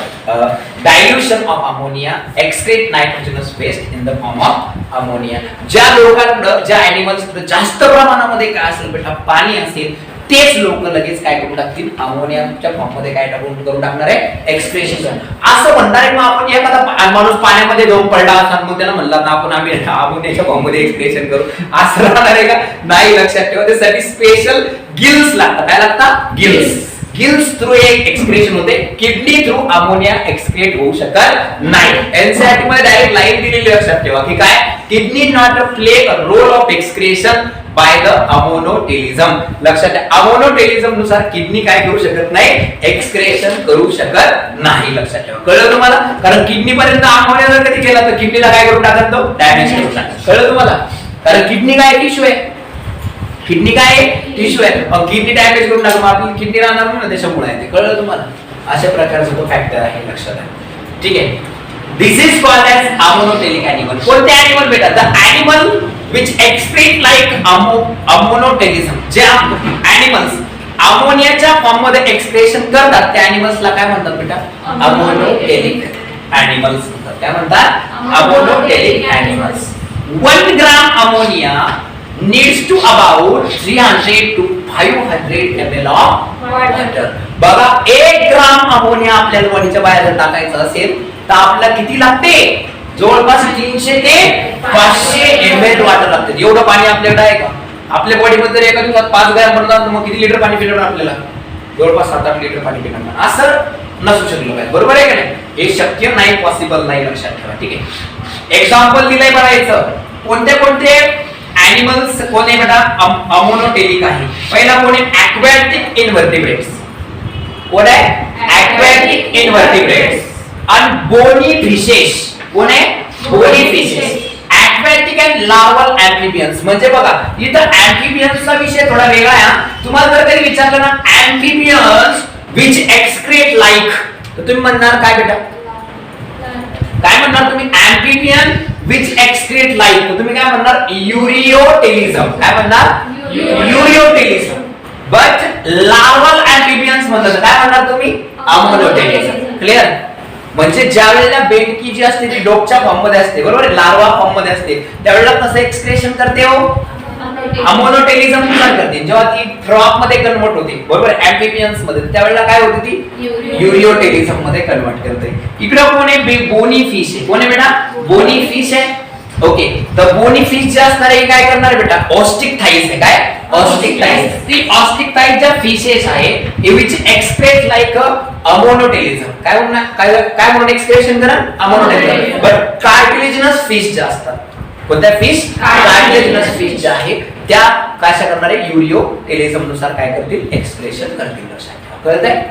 dilution of ammonia excrete nitrogenous waste in the form of ammonia. ज्या लोकांकडे, ज्या एनिमल्सकडे जास्त प्रमाणामध्ये काय असेल बेटा, पाणी असेल, तेच लोक लगेच काय करून टाकतील, अमोनियाच्या फॉर्म मध्ये काय करून टाकणार आहे, एक्सक्रेशन. असं म्हणणार मग आपण एखादा माणूस पाण्यामध्ये जाऊन पडला असता, मग त्याला म्हणला ना आपण आम्ही अमोनियाच्या फॉर्म मध्ये एक्सक्रेशन करू, असं राहणार आहे का, नाही. लक्षात ठेवा, त्यासाठी स्पेशल गिल्स लागतात. काय लागतात, गिल्स थ्रू एक एक्सक्रेशन होते. किडनी थ्रू अमोनिया एक्सक्रेट होऊ शकत नाही. एनसीईआरटी मध्ये डायरेक्ट लाईन दिलेली, लक्षात ठेवा की काय, kidney not play a role of excretion by the ammonotelism. लक्षात ठेवा, अमोनोटेलिझम नुसार किडनी काय करू शकत नाही, एक्सक्रेशन करू शकत नाही. लक्षात ठेवा, कळलं तुम्हाला. कारण किडनी पर्यंत अमोनिया जर कधी गेला तर किडनीला काय करून टाकत, तो डॅमेज करून टाकत. कळलं तुम्हाला. कारण किडनी काय, टिश्यू आहे. किडनी काय, टिश्यू आहे. किडनी डॅमेज करून टाकून आपली किडनी राहणार ना, त्याच्यामुळे आहे ते. कळलं तुम्हाला. अशा प्रकारचा तो फॅक्टर आहे, लक्षात आहे, ठीक आहे. This is called as ammonotelic animal. कोणते एनिमल बेटा, the animal which excrete like ammonotelism. जे एनिमल्स अमोनियाच्या फॉर्म मध्ये एक्सक्रेशन करतात त्या एनिमल्सला काय म्हणतात बेटा, अमोनोटेलिक एनिमल्स म्हणतात. काय म्हणतात, ammonotelic animals. 1 gram ammonia needs to about 300 to 500 ml of water. बघा, 1 ग्राम अमोनिया आपल्याला बॉडीच्या बाहेर जर टाकायचं असेल तर आपल्याला किती लागते, जवळपास 300 ते 500 ml वॉटर लागते. एवढं पाणी आपल्याकडे आहे का, आपल्या बॉडीमध्ये जर एका दिवसात 5 ग्रॅम बनवतात, मग किती लिटर पाणी पिणार आपल्याला, जवळपास 7-8 लिटर पाणी पिणार. असं नसू शकलं पाहिजे, बरोबर आहे का नाही. हे शक्य नाही, पॉसिबल नाही, लक्षात ठेवा, ठीक आहे. एक्झाम्पल दिलंय बघायचं, कोणते एनिमल्स कोण बेटा, अमोनोटेलिक आहे. पहिला कोण आहे, ॲक्वॅटिक इनव्हर्टिब्रेट्स. कोण आहे, ॲक्वॅटिक इनव्हर्टिब्रेट्स. आणि बोनी फिशेस. कोण आहे, bony fishes. Aquatic and larval amphibians. म्हणजे बघा, इथं ॲम्फिबियन्सचा विषय थोडा वेगळा आहे. तुम्हाला जर कधी विचारलं ना, ॲम्फिबियन्स विच एक्सक्रेट लाईक, तर तुम्ही म्हणणार काय बेटा, काय म्हणणार तुम्ही, ॲम्फिबियन विच एक्सक्रेट लाईक, तर तुम्ही काय म्हणणार, युरियोटेलिझम. काय म्हणणार, युरियोटेलिझम. बट लार्वल ॲम्फिबियन्स म्हणतात, काय म्हणणार तुम्ही, अमोनोटेलिझम. क्लिअर. म्हणजे ज्या वेळेला बेडकी जी असते ती डॉगच्या फॉर्म मध्ये असते, बरोबर, लार्वा फॉर्म मध्ये असते, त्यावेळेला कसं एक्सक्रेशन करते, हो, अमोनोटेलिझम नुसार करते. जेव्हा ती फ्रॉग मध्ये कन्वर्ट होते, बरोबर, ॲम्फिबियन्स मध्ये, त्यावेळेला काय होते, ती युरियोटेलिझम मध्ये कन्वर्ट करते. इकडे कोण आहे, बोनी फिश आहे. कोण आहे बेटा, बोनी फिश आहे. ओके, तर बोनी फिश जे असणार आहे काय करणार आहे बेटा, ऑस्टिक थाईज आहे. काय, ऑस्टिक थाईज. ती ऑस्टिक थाईज ज्या फिशेस आहे, विच एक्सक्रेट लाईक अमोनोटेलिझम. काय म्हणून एक्सक्रेशन करा, अमोनोटेलिझम. बट कार्टिलेजिनस फिश ज्या असतात, कोणत्या फिश, कार्टिलेजिनस फिश ज्या आहेत त्या काय करणार आहे, युरियोटेलिझम नुसार काय करतील, एक्सक्रेशन करतील. लक्षात ठेवा, कळतंय.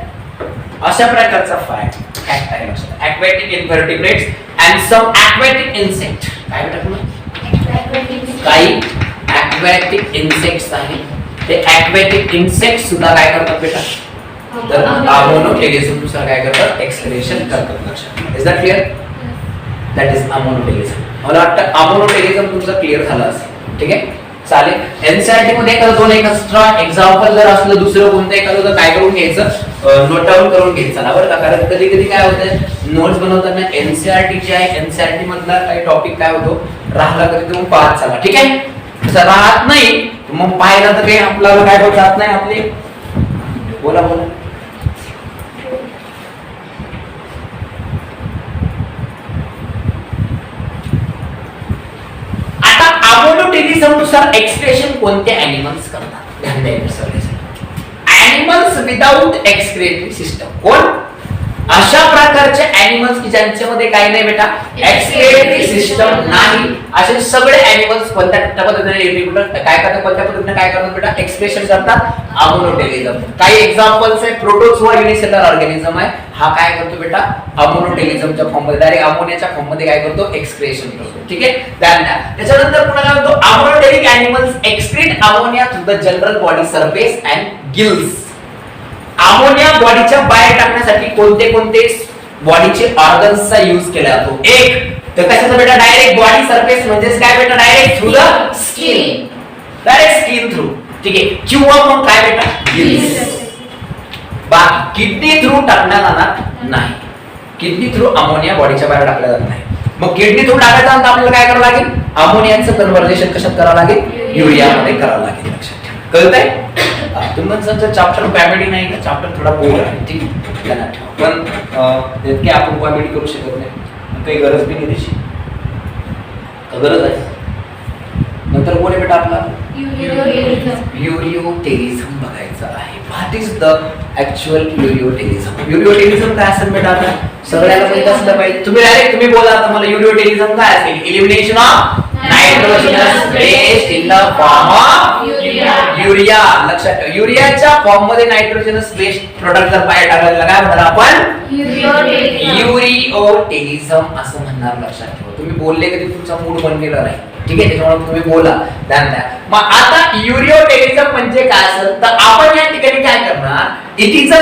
अशा प्रकारचा फॅक्ट आहे लक्षात. Aquatic invertebrates and some aquatic insect. काय बेटा, काही ॲक्वॅटिक इन्सेक्ट्स आहेत ते aquatic insects सुद्धा काय करतात बेटा, तर अमोनोटेलिझम नुसार काय करतात, एक्सक्रेशन करतात. लक्षात. Is that clear? That is ammonotelism. मला वाटतं अमोनोटेलिझम तुमचं क्लिअर झालं असेल. ठीक आहे, चालेल. एनसीईआरटी मध्ये एखादं दोन एक्स्ट्रा एक्झाम्पल जर असलं दुसरं कोणतं एखादं तर काय करून घ्यायचं, नोट डाऊन करून घ्यायचं ना बरं का. कारण कधी कधी काय होतं, नोट्स बनवताना एनसीईआरटी जे आहे, एनसीईआरटी मधला काही टॉपिक काय होतो राहिला कधी तुम्ही पाहत चला. ठीक आहे, जर राहत नाही मग पाहायला तर काही आपल्याला काय होत जात नाही आपले. बोला बोला. अमोनोटेलिझम नुसार एक्सक्रेशन कोणते एनिमल्स करतात, ध्यान द्यायचं सगळ्यांनी. Animals without excretory system. कोण? अशा प्रकारचे एनिमल्स की ज्यांच्यामध्ये काही नाही बेटा, एक्सक्रेटरी सिस्टम नाही. असे सगळे एनिमल्स कोणत्या पद्धतीने काय करतात, कोणत्या पद्धतीने काय करतात बेटा, एक्सप्रेशन करतात, अमोनोटेलिझम. काही एक्झाम्पल्स आहे, प्रोटोझोआ युनिसेलुलर ऑर्गॅनिझम आहे, हा काय करतो बेटा, अमोनोटेलिझमच्या फॉर्म मध्ये डायरेक्ट अमोनियाच्या फॉर्म मध्ये काय करतो, एक्सक्रेशन करतो. ठीक आहे, त्याच्यानंतर पुन्हा काय होतो, ammonotelic animals excrete ammonia through the general body surface and gills. Ammonia बॉडीच्या बाहेर टाकण्यासाठी कोणते कोणते बॉडीचे ऑर्गन्सचा यूज केला जातो. एक तर कशाचा बेटा, डायरेक्ट बॉडी सरफेस म्हणजेच काय बेटा, direct through the skin, direct skin through. ठीक आहे, किंवा मग काय बेटा, गिल्स. बाकी किडनी थ्रू टाकण्यात जाणार नाही. किडनी थ्रू अमोनिया बॉडीच्या बाहेर टाकला जात नाही. मग किडनी थ्रू टाकायचं तर आपल्याला काय करावं लागेल, अमोनियाचं कन्व्हर्जेशन कशात करावं लागेल, युरियामध्ये करावं लागेल. लक्षात ठेवा. कळतंय? तुमचं चॅप्टर कॉमेडी नाही का, चॅप्टर थोडा बोर आहे. ठीक आहे, पण इतके आपण कॉमेडी करू शकत नाही, काही गरज बी नाही त्याची. गरज आहे. नंतर कोण आहे बेटा आपला, युरियोटेलिझम बघायचं आहे. What is the actual ureotelism. Ureotelism काय असेल बेटा, आता सगळ्याला माहित असलं पाहिजे. तुम्ही बोला आता मला, युरियोटेलिझम काय असेल, elimination of nitrogenous waste in the form of urea. लक्षात ठेवा, युरियाच्या फॉर्म मध्ये नायट्रोजनस वेस्ट प्रोडक्ट जर बाहेर टाकला काय म्हणणार आपण, युरियोटेलिझम असं म्हणणार. लक्षात ठेवा, तुम्ही बोलले कधी तुमचा मूड बनलेला नाही. ठीक आहे, त्याच्यामुळे तुम्ही बोला, ध्यान द्या. मग आता युरियोटेलिझम म्हणजे काय असेल तर आपण या ठिकाणी काय करणार, it is a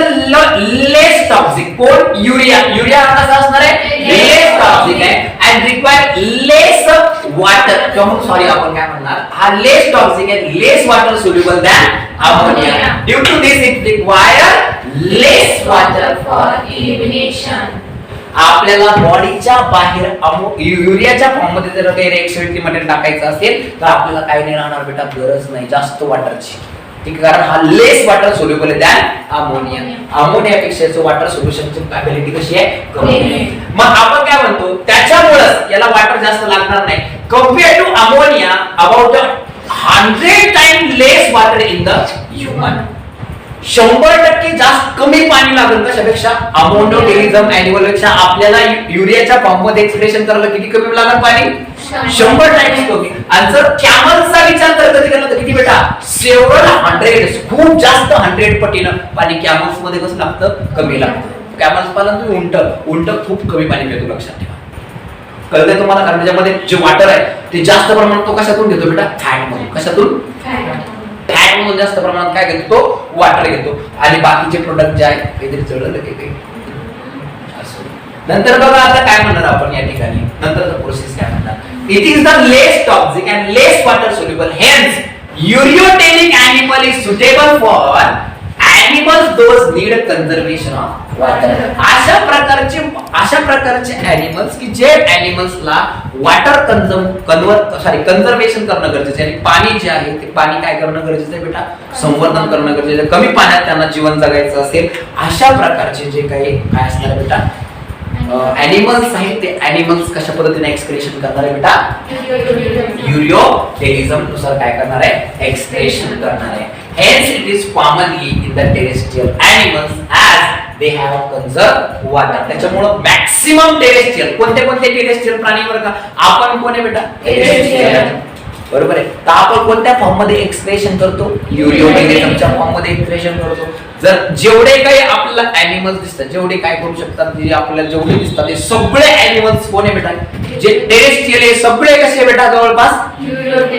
less toxic. कोण, युरिया. युरिया कसा असणार आहे, लेस टॉक्सिक आहे अँड रिक्वायर लेस वॉटर. किंवा सॉरी आपण काय म्हणणार, हा लेस टॉक्सिक आहे, less water soluble than ammonia. Due to this it require less water for elimination. आपल्याला बॉडीच्या बाहेर युरियाच्या फॉर्म मध्ये जर काही रिएक्टिव्हिटी मटेरियल टाकायचं असेल तर आपल्याला काही नाही राहणार बेटा, गरज नाही जास्त वॉटरची. ठीक आहे, कारण हा लेस वॉटर सोल्युबल आहे दॅन अमोनिया. अमोनियापेक्षा वॉटर सोल्युशनची कॅपॅसिटी कशी आहे, कमी आहे. मग आपण काय म्हणतो, त्याच्यामुळेच याला वॉटर जास्त लागणार नाही. Compare to ammonia about 100 time less water in the human. 100% जास्त कमी पाणी लागेल कशापेक्षा, अमोनोटेलिझम एनिमल पेक्षा. आपल्याला युरियाच्या फॉर्म मध्ये एक्सप्रेशन करायला किती कमी लागेल पाणी, 100 टाइम्स कमी. आणि जर कॅमलचा विचार कधी केला तर किती बेटा, सेव्हरल 100, खूप जास्त 100 पटीनं पाणी कॅमल्स मध्ये कसं लागतं, कमी लागतं. कॅमल्स पालन तुम्ही उंट खूप कमी पाणी पितो. लक्षात ठेवा. कळतंय तुम्हाला, कारण त्याच्यामध्ये जे वॉटर आहे ते जास्त प्रमाणात तो कशातून घेतो बेटा, फॅट मधून. कशातून, फॅट मधून जास्त प्रमाणात काय घेतो, तो वॉटर घेतो. आणि बाकीचे प्रोडक्ट जे आहेत काहीतरी चढलं काही. नंतर बघा आता काय म्हणणार आपण या ठिकाणी, नंतरचा प्रोसेस काय म्हणणार, it is the less toxic and less water soluble. Hence ureotelic animal is suitable for animals those need conservation of water. अशा प्रकारचे एनिमल्स की जे एनिमल्सला वॉटर कन्झर्वेशन करणं गरजेचं आहे. पाणी जे आहे ते पाणी काय करणं गरजेचं आहे बेटा, संवर्धन करणं गरजेचं आहे. कमी पाण्यात त्यांना जीवन जगायचं असेल अशा प्रकारचे जे काही काय असणार बेटा एनिमल्स आहेत, ते एनिमल्स कशा पद्धतीने एक्सक्रेशन करणार आहे बेटा, युरियोटेलिझम नुसार काय करणार आहे, एक्सक्रेशन करणार आहे. Hence it is commonly in the terrestrial animals as they have conserved water. त्याच्यामुळे मॅक्सिमम टेरेस्ट्रियल कोणते टेरेस्ट्रियल प्राणी बरं का, आपण कोण आहे बेटा, टेरेस्ट्रियल. बरोबर आहे. तर आपण कोणत्या फॉर्म मध्ये एक्सप्रेशन करतो? युरियोटेलिझमच्या फॉर्म मध्ये एक्सप्रेशन करतो. जर जेवढे काही आपल्याला अॅनिमल्स दिसतात, जेवढे काय करू शकतात, जे आपल्याला जेवढे दिसतात ते सगळे अॅनिमल्स कोण आहे बेटा? जे टेरेस्ट्रियल आहे सगळे कसे बेटा? जवळपास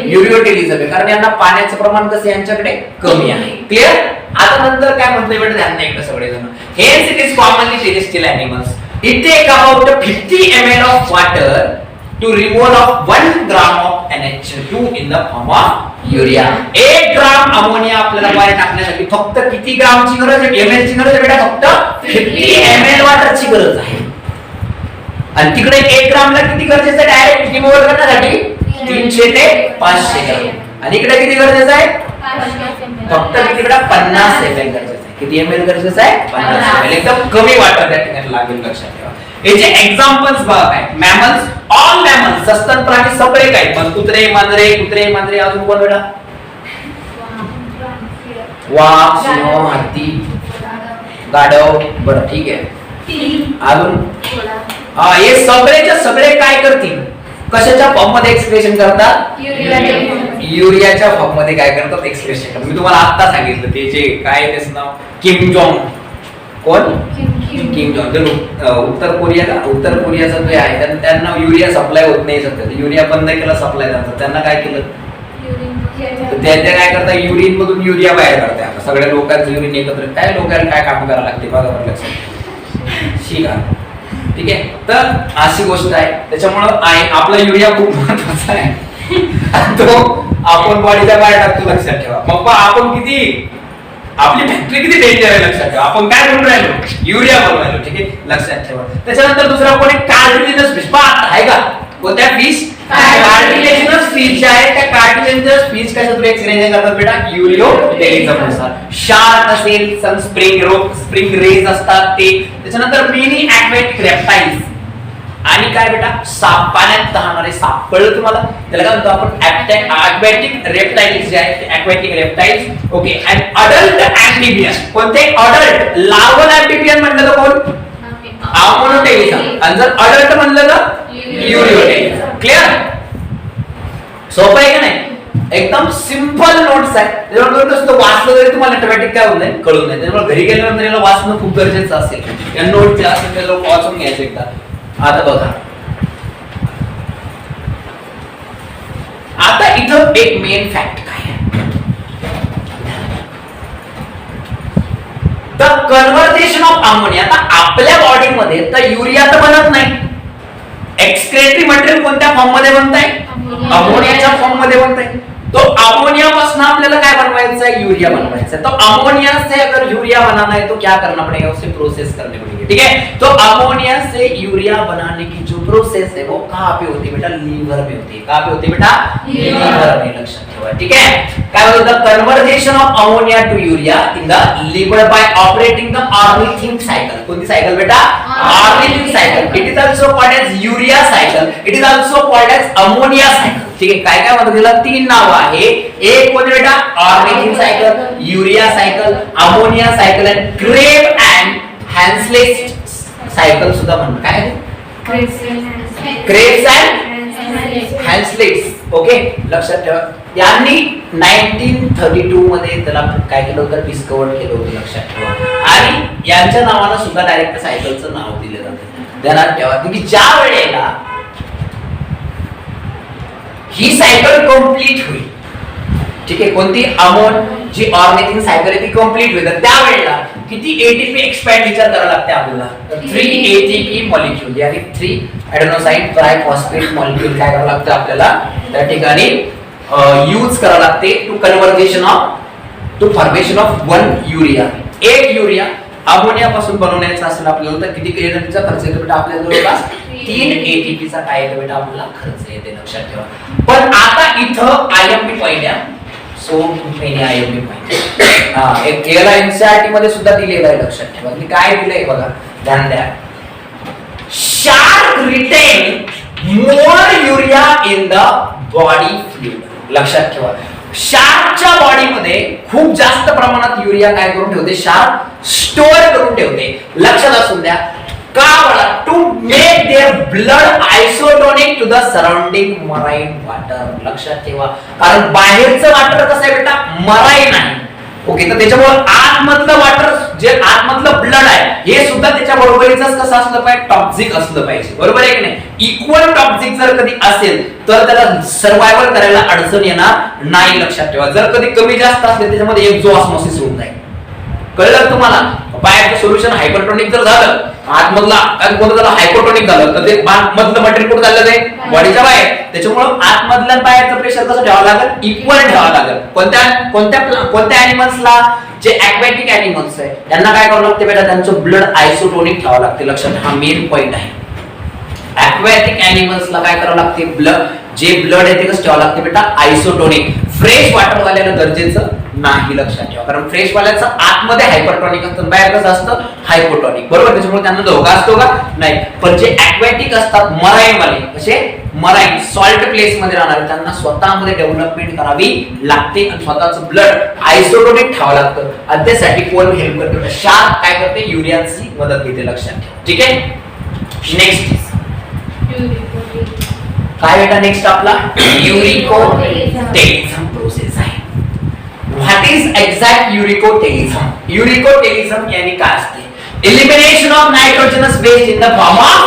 युरियोटेलिझम आहे, कारण यांना पाण्याचं प्रमाण कसं यांच्याकडे कमी आहे. क्लिअर? आता नंतर काय म्हणतोय बेटा ध्यान नाही एकदा सगळेजण. Hence it is commonly terrestrial animals. It take about 50 ml of water to remove of 1 gram of NH2 in the form of urea. 1 gram ammonia आपल्याला बाहेर टाकण्यासाठी फक्त किती ग्रामची गरज आहे? ml ची गरज आहे बेटा? फक्त 50 ml वॉटरची गरज आहे. आणि तिकडे 1 ग्रामला किती गरजेचं आहे डायरेक्ट रिमूव्हल करण्यासाठी? 300 ते 500 ग्राम. आणि इकडे किती गरजेचं आहे? फक्त किती बेटा? 50 ml गरजेचं आहे. किती ml गरजेचं आहे? 50 ml. एकदम कमी वॉटर त्या ठिकाणी लागेल, लक्षात ठेवा. याचे एक्झाम्पल्स बघा काय? मॅमल्स, ऑल मॅमल्स, सस्तन प्राणी सगळे काय? पण कुत्रे, मांजरे, अजून कोण बेटा? वाघ, सिंह, हत्ती, गाढव. बरं ठीक आहे. अजून हे सगळेच्या सगळे काय करतील? कशाच्या फॉर्म मध्ये एक्सप्रेशन करतात? युरियाच्या फॉर्म मध्ये काय करतात? एक्सप्रेशन करतात. मी तुम्हाला आता सांगितलं ते जे काय त्याचं नाव किम जोंग. कोण? Kim Jong. उत्तर कोरियाचा जे आहे त्यांना युरिया सप्लाय होत नाही सध्या. युरिया बंद केला सप्लाय त्यांचा. त्यांना काय केलं? त्यांच्या काय करतात? युरिन मधून युरिया बाहेर काढतात. सगळ्या लोकांचं युरिन एकत्र. काय लोकांना काय काम करावं लागते बघा बरं लक्षात. शिका. ठीक आहे. तर अशी गोष्ट आहे. त्याच्यामुळे आपला युरिया खूप महत्वाचा आहे. तो आपण बॉडीच्या बाहेर टाकतो, लक्षात ठेवा. मग आपण किती आपली फॅक्टरी किती डेंजर आहे लक्षात ठेवा. आपण काय बनवून राहिलो? युरिया बनवून राहिलो. ठीक आहे, लक्षात ठेवा. त्याच्यानंतर दुसरा कोणी कार्टिलेजिनस फिश आहे का? कोणत्या फिश? कार्टिलेजिनस फिश आहे. त्या कार्टिलेजिनस फिश कशातून एक्सप्रेशन करतात बेटा? युरियोटेलिझम नुसार. शार्क असेल, सम स्प्रिंग रेज असतात ते. त्याच्यानंतर मेनी ॲक्वेटिक रेप्टाइल्स आणि काय बेटा? साप, पाण्यात राहणारे साप. कळलं तुम्हाला? त्याला काय म्हणतो आपण? ॲक्वेटिक रेप्टाइल्स जे आहेत ते aquatic reptiles. Okay. And adult ॲम्फिबियन. कोणते? अडल्ट. लार्वल ॲम्फिबियन म्हणलं तर कोण? अमोनोटेलिझम. आणि जर अडल्ट म्हणलं तर युरियोटेलिझम. क्लिअर? सोपं आहे का नाही? एकदम सिंपल नोट्स आहे. त्याच्यामुळे नुसतं वाचलं तरी तुम्हाला ऑटोमॅटिक काय होत नाही? कळून नाही. त्यामुळे घरी गेल्यानंतर याला वाचणं खूप गरजेचं असेल. या नोट जे असेल त्याला वाचून घ्यायचं एकदा. आता बघा, आता इथं एक मेन फॅक्ट काय आहे? The conversation of ammonia. आता आपल्या बॉडीमध्ये तर युरिया तर बनत नाही. एक्सक्रेटरी मटेरियल कोणत्या फॉर्म मध्ये बनताय? अमोनियाच्या फॉर्म मध्ये बनताय. तो अमोनिया पासून आपल्याला काय बनवायचं है? यूरिया बनवायचा है। तो अमोनिया से अगर यूरिया बनाना है तो क्या करना पड़ेगा? उसे प्रोसेस करनी पड़ेगी। ठीक है, तो अमोनिया से यूरिया बनाने की जो प्रोसेस है वो कहाँ पे होती है बेटा? लीवर में होती है। कहाँ पे होती है बेटा? लीवर में। लक्षात ठेवा। ठीक है, काय होतं? The conversion of ammonia to urea in the liver by operating the ornithine cycle. कोणती सायकल बेटा? Ornithine cycle. It is also called as urea cycle, it is also called as ammonia cycle. ठीक है, काय काय म्हणतात? तिला तीन नाव आहे। एक कोणते बेटा? Ornithine cycle, urea cycle, ammonia cycle आणि क्रेब अँड हॅन्सले सायकल सुद्धा म्हणतात। काय क्रेब्स अँड हॅन्सलेट्स। ओके, लक्षात ठेवा। यांनी 1932 मध्ये त्याला काय केलं होतं? डिस्कवर केलं होतं। लक्षात ठेवा। आणि यांच्या नावानं सुद्धा डायरेक्ट सायकलचं नाव दिलं जातं। ध्यानात ठेवा की ज्या वेळेला ही सायकल कंप्लीट होईल, ठीक आहे, कोणती? अमोन जी ऑर्निथिन सायकल आहे ती कंप्लीट होईल, त्यावेळेला किती एटीपी एक्सपेंडिचर करावं लागते आपल्याला? 3 एटीपी मॉलिक्यूल, यानी 3 एडेनोसाइन ट्रायफॉस्फेट मॉलिक्यूल काय करावं लागतं आपल्याला त्या ठिकाणी यूज करावं लागते to conversion of to formation of 1 urea. एक यूरिया अमोनिया पासून बनवण्याचा असेल आपल्याला तर किती एनर्जीचा खर्च येतो बेटा? आपल्याला जवळपास 3 एटीपी चा काय येतो बेटा? आपल्याला खर्च येते। लक्षात ठेवा। पण आता इथं आयएमपी पॉइंट आहे। सो मेनी आयएमपी पॉइंट एक केला एनसीईआरटी मध्ये सुद्धा दिलेला आहे। लक्षात ठेवा की काय दिलंय बघा, ध्यान द्या। Shark retain more urea in the body fluid. लक्षात ठेवा, शार्कच्या बॉडीमध्ये खूप जास्त प्रमाणात युरिया काय करून ठेवते? शार्क स्टोअर करून ठेवते। लक्षात असू द्या, का बघा, to make their blood isotonic to the surrounding marine water. लक्षात ठेवा, कारण बाहेरचं वॉटर कसं आहे बेटा, मराईन आहे. ओके, तर त्याच्यामुळे आतमधलं वॉटर, जे आतमधलं ब्लड आहे, हे सुद्धा त्याच्या बरोबरीचंच कसं असलं पाहिजे, टॉक्सिक असलं पाहिजे. बरोबर आहे की नाही. इक्वल टॉक्सिक जर कधी असेल तर त्याला सर्व्हायव्हल करायला अडचण येणार नाही. लक्षात ठेवा, जर कधी कमी जास्त असेल त्याच्यामध्ये एक जो ऑस्मोसिस होऊन जाईल. कळलं तुम्हाला. बाहेरचं सोल्युशन हायपरटोनिक जर झालं, आतमधला काय कोणतं झालं, हायपोटोनिक झालं, तर ते मधलं मटेरियल कुठे चाललं जाईल, बॉडीच्या बाहेर. त्याच्यामुळे आतमधल्या बाहेरचं प्रेशर कसं ठेवावं लागेल, इक्वल ठेवावं लागेल. कोणत्या अॅनिमल्सला, जे ॲक्वॅटिक अॅनिमल्स आहे त्यांना काय करावं लागते बेटा, त्यांचं ब्लड आयसोटोनिक ठेवावं लागते. लक्षात, हा मेन पॉइंट आहे. ॲक्वॅटिक अॅनिमल्सला काय करावं लागते, जे ब्लड आहे ते कसं ठेवावं लागते बेटा, आयसोटोनिक. फ्रेश वॉटर वाल्याला गरजेचं नाही. लक्षात ठेवा, कारण फ्रेश वाल्याचं आतमध्ये हायपरटोनिक असतं, बाहेर कसं असतं, हायपोटोनिक. बरोबर, त्याच्यामुळे त्यांना धोका असतो का, नाही. पण जे ॲक्वॅटिक असतात, मराईन वाले, कसे मराईन सॉल्ट प्लेस मध्ये राहणारे, त्यांना स्वतःमध्ये डेव्हलपमेंट करावी लागते आणि स्वतःचं ब्लड आयसोटोनिक ठेवावं लागतं. आणि त्यासाठी कोण हेल्प करते, शार्क काय करते, युरियाची मदत घेते. लक्षात ठेवा. ठीक आहे. नेक्स्ट काय बेटा, नेक्स्ट आपला युरिकोटेलिझम प्रोसेस आहे. What is exact uricotelism. Uricotelism यानी काय असते, elimination of nitrogenous base in the form of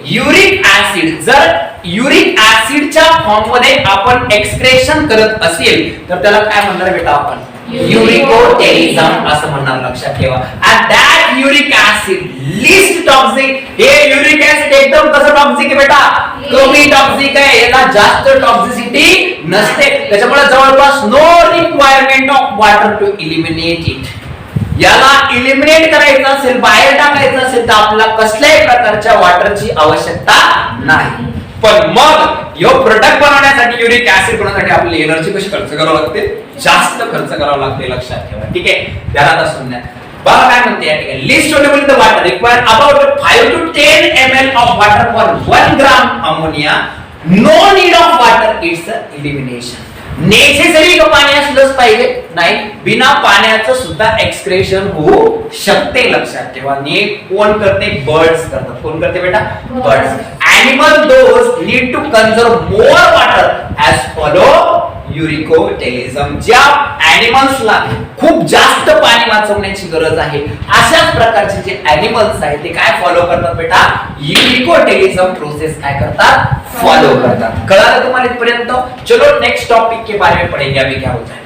uric acid. जर युरिक ऍसिडच्या फॉर्म मध्ये आपण एक्सक्रेशन करत असेल तर त्याला काय म्हणणार बेटा, आपण युरिकोटेलिझम असं म्हणणार. लक्षात ठेवा. and that uric acid least toxic. हे युरिक ऍसिड एकदम कसं टॉक्सिक आहे बेटा, कमी टॉक्सिक आहे, याला जास्त टॉक्सिसिटी नसते. त्याच्यामुळे जवळपास no requirement of water to eliminate it. याला इलिमिनेट करायचं असेल, बाहेर टाकायचं असेल तर आपल्याला कसल्याही प्रकारच्या वॉटरची आवश्यकता नाही. पण मग यो प्रोडक्ट बनवण्यासाठी, युरिक ऍसिड बनवण्यासाठी आपली एनर्जी कशी खर्च करावी लागते, जास्त खर्च करावा लागते. लक्षात ठेवा. ठीक आहे, त्याला आता समजा बघा काय म्हणते या ठिकाणी, least suitable in the water require about 5 to 10 ml of water for 1 gram ammonia. No need of water, its elimination. Necessary का पाणी असलंच पाहिजे नाही, बिना पाण्याचं सुद्धा एक्सक्रेशन होऊ शकते. लक्षात ठेवा. नीट कोण करते, बर्ड्स करतात. कोण करते बेटा, birds. Animal those need to conserve more water as follow uricotelism. ज्या एनिमल्सला खूप जास्त पाणी वाचवण्याची गरज आहे, अशाच प्रकारचे जे एनिमल्स आहेत ते काय फॉलो करतात बेटा, युरिकोटेलिझम प्रोसेस काय करतात, फॉलो करतात. कळलं तुम्हाला इथपर्यंत. चलो नेक्स्ट टॉपिक के बारे में पढ़ेंगे. अभी क्या होता है,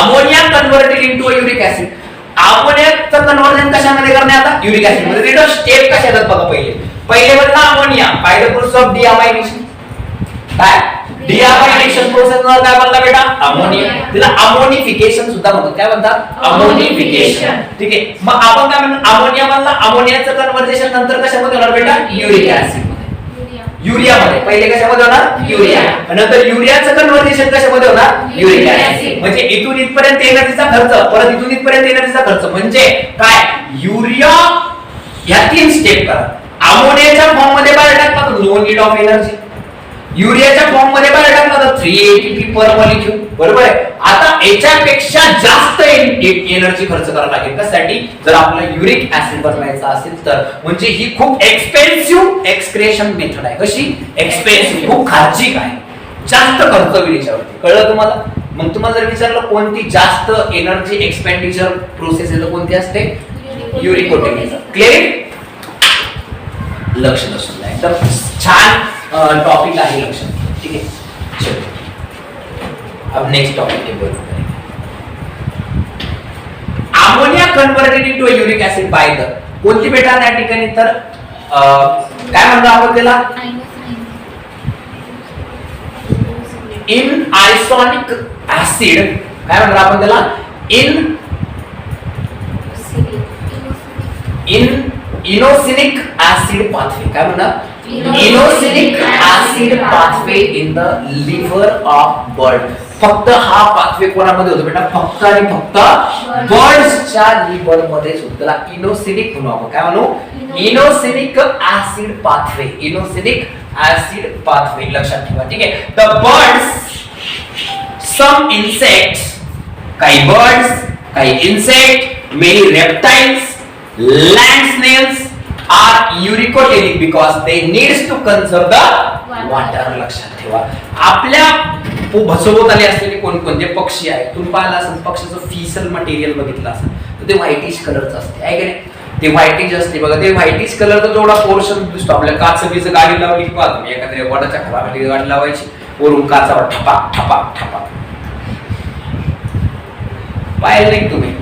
ammonia converted into uric acid. अमोनियाचं कन्वर्जन कशामध्ये करणे, आता युरिक ऍसिड मध्ये. रीडर स्टेप कशा आहेत बघा. पहिले म्हणला ammonia by the process of deamination. काय डिअमायनेशन प्रोसेस मध्ये काय बनला बेटा, अमोनिया. तिला अमोनिफिकेशन सुद्धा म्हणतात. काय म्हणतात, अमोनिफिकेशन. ठीक आहे. मग आपण काय म्हणतो, अमोनिया बनला, अमोनियाचं कन्वर्जेशन नंतर कशामध्ये होणार बेटा, युरिक ऍसिड. युरिया मध्ये. पहिले कशामध्ये होणार, युरिया. नंतर युरियाचं कन्वर्जेशन कशामध्ये होणार, युरिक ऍसिड. म्हणजे इथून इथपर्यंत एनर्जीचा खर्च, परत इथून इथपर्यंत एनर्जीचा खर्च. म्हणजे काय, युरिया या 3 स्टेप करा. अमोनियाच्या फॉर्म मध्ये बाहेर टाकला तर नो नीड ऑफ एनर्जी. युरियाच्या फॉर्म मध्ये बाहेर टाकला तर 3 ATP पर मॉलिक्यूल. बरोबर आहे. आता याच्यापेक्षा जास्त एनर्जी खर्च करावी लागेल. कशासाठी, जर आपल्याला युरिक ऍसिड बनवायचा असेल तर. म्हणजे ही खूप एक्सपेन्सिव्ह एक्सक्रेशन मेथड आहे. कशी एक्सपेन्सिव्ह, खूप खर्चिक आहे, जास्त खर्च होईल याच्यावरती. कळलं तुम्हाला. मग तुम्हाला जर विचारलं कोणती जास्त एनर्जी एक्सपेंडिचर प्रोसेस आहे तर कोणती असते, युरिकोटेलिझम. क्लिअर. लक्ष नसून एकदम छान टॉपिक आहे. लक्ष. ठीक आहे. चलो अब नेक्स्ट टॉपिक के बोलूं. Ammonia converted into uric acid by the कोणती बेटा त्या ठिकाणी, तर काय म्हणतो आपण त्याला, इन आयसोनिक ऍसिड. काय म्हणतो आपण त्याला, इन इनोसिनिक ऍसिड पाथवे. काय म्हणतात, inosinic acid pathway in the liver of bird. फक्त हा पाथवे कोणामध्ये होतो बेटा, फक्त आणि फक्त बर्ड्सच्या लिव्हर मध्ये होतो. त्याला इनोसिनिक म्हणू आपण. काय म्हणू, inosinic acid pathway. Inosinic acid pathway. लक्षात ठेवा. ठीक आहे. द बर्ड्स, सम इन्सेक्ट्स, काही बर्ड्स, काही insect, many reptiles Land snails are uricotelic because they needs to conserve the water. लक्षात ठेवा. आपल्या भसोभोवताली असलेले कोणकोणते पक्षी आहेत तुम्ही पाहिलं असेल, पक्षाचं फिसल मटेरियल बघितलं असेल तर ते व्हाईटिश कलरचं असते आहे की नाही. ते व्हाईटिश असते बघा. ते व्हाईटिश कलरचा जेवढा पोर्शन दिसतो आपल्या काच गाडी लावली की पाहतो एखाद्या वडाच्या खाली गाडी लावायची, वरून काचावर ठपाक ठपाक ठपाक पाहिलं नाही तुम्ही.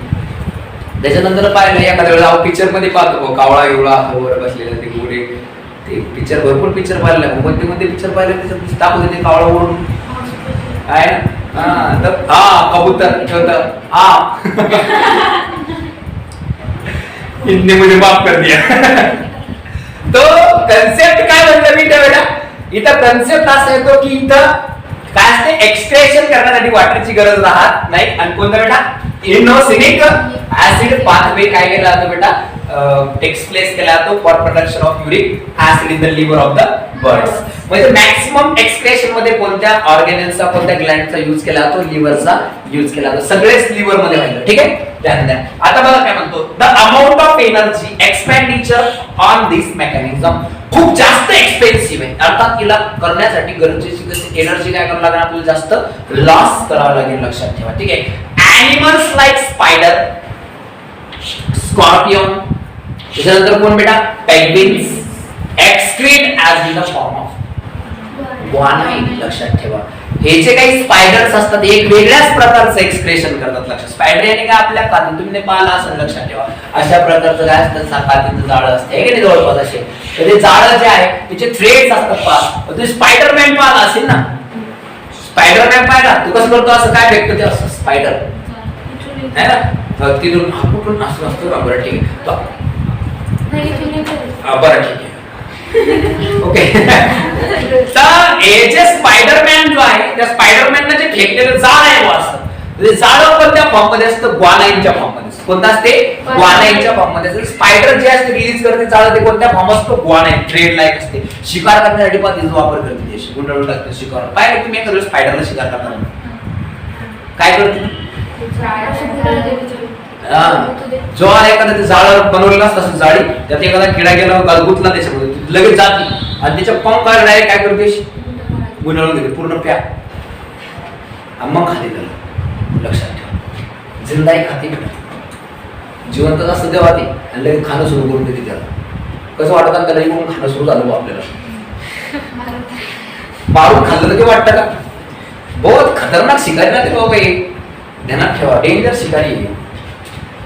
त्याच्यानंतर पाहिलं एखाद्या वेळेला पिक्चर मध्ये पाहतो कावळा एवढा वर बसलेला ते गोरे, ते पिक्चर भरपूर पिक्चर पाहिले, कोणते पिक्चर पाहिले त्याच्यात दाखवते ते कावळा वरून आहे ना. तर कबूतर ठेवतं हिंदी मध्ये माफ कर दिया. तो कन्सेप्ट काय म्हणलं मी त्यावेळेला, इथं कन्सेप्ट असा येतो की इथं काय असते, एक्सक्रेशन करण्यासाठी वाटरची गरज राहत नाही. आणि कोणता बेटा, इनोसिनिक ऍसिड पाथवे काय केला जातो बेटा, टेक्स प्लेस केला जातो for production of uric acid in the liver of the birds. म्हणजे मॅक्सिमम एक्सक्रेशन मध्ये कोणत्या ऑर्गॅनिजचा कोणत्या ग्लँडचा यूज केला जातो, लिव्हरचा यूज केला जातो. सगळेच लिव्हर मध्ये व्हायला. ठीक आहे. त्यानंतर आता बघा काय म्हणतो, the amount of energy expenditure on this mechanism खूप जास्त एक्सपेन्सिव्ह आहे. अर्थात तिला करण्यासाठी गरजेची एनर्जी काय करावं लागेल, आपल्याला जास्त लॉस करावं लागेल. लक्षात ठेवा. ठीक आहे. ॲनिमल्स लाईक स्पायडर, स्कॉर्पियन, त्याच्यानंतर कोण बेटा, penguins excrete as in the form of guanine. लक्षात ठेवा. हे जे काही स्पायडर्स असतात एक वेगळ्याच प्रकारचं एक्सप्रेशन करतात. लक्षात, स्पायडर याने काय आपल्या कातीत तुम्ही पाहिलं असेल. लक्षात ठेवा. अशा प्रकारचं काय असतं, कातीचं जाळं असतं हे की नाही जवळपास असे. तर ते जाळं जे आहे त्याचे थ्रेड्स असतात पाच. तुम्ही स्पायडरमॅन पाहिला असेल ना, स्पायडरमॅन पाहिला तू कसं करतो, असं काय भेटतं ते असं स्पायडर है ना, तिथून कुठून असं असतं. बरं ठीक आहे, बरं ठीक आहे. ओके. तर हे जे स्पायडरमॅन जो आहे त्या स्पायडरमॅनला जे फेकलेलं जाळ आहे असतं, ते जाळ कोणत्या फॉर्म मध्ये असतं, ग्वानाइनच्या फॉर्म मध्ये. कोणता असते, ग्वानाइनच्या फॉर्म मध्ये असते. स्पायडर जे असते रिलीज करते जाळ ते कोणत्या फॉर्म असतो, ग्वानाइन. थ्रेड लाईक असते. शिकार करण्यासाठी पण तिचा वापर करते, गुंडाळून टाकते शिकार. पाहिजे तुम्ही एखाद्या स्पायडरला शिकार करताना काय करते, जो एखादा ते जाळ बनवलेलं असतं जाळी, त्यात एखादा किडा गेला गलगुतला त्याच्यामध्ये लगेच जाते आणि त्याच्या पंख डायरेक्ट काय करते, गुंडाळून देते पूर्ण प्या मग खाते त्याला. लक्षात ठेवा. जिंदाही खाते भेटत, जिवंत असतं तेव्हा ते आणि लगेच खाणं सुरू करून देते त्याला. कसं वाटतं त्याला येऊन खाणं सुरू झालं आपल्याला, मारून खाल्लं तर ते वाटतं का, बहुत खतरनाक शिकारी ना ते बाबा. ध्यानात ठेवा, डेंजर शिकारी आहे.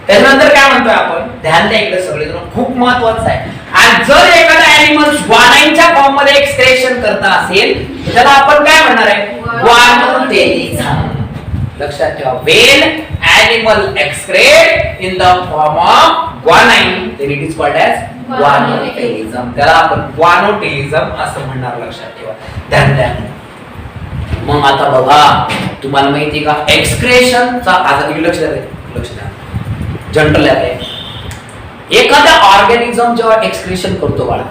त्यानंतर काय म्हणतोय आपण, ध्यान द्या इकडे सगळेजण, खूप महत्वाचं आहे. आणि जर एखादा ॲनिमल ग्वानाइनच्या फॉर्म मध्ये एक्सप्रेशन करता असेल तर त्याला आपण काय म्हणणार आहे, ग्वानोटेलिझम. लक्षात ठेवा. When animal excrete in the form of guanine then it is called as guanotelism. त्याला आपण ग्वानोटेलिझम असं म्हणणार. लक्षात ठेवा. ध्यान द्या. मग आता बघा तुम्हाला माहिती का, एक्सक्रेशनचा आता तुम्ही लक्ष द्या, जनरल आहे. एखादा ऑर्गॅनिझम जेव्हा एक्सक्रेशन करतो बाळा,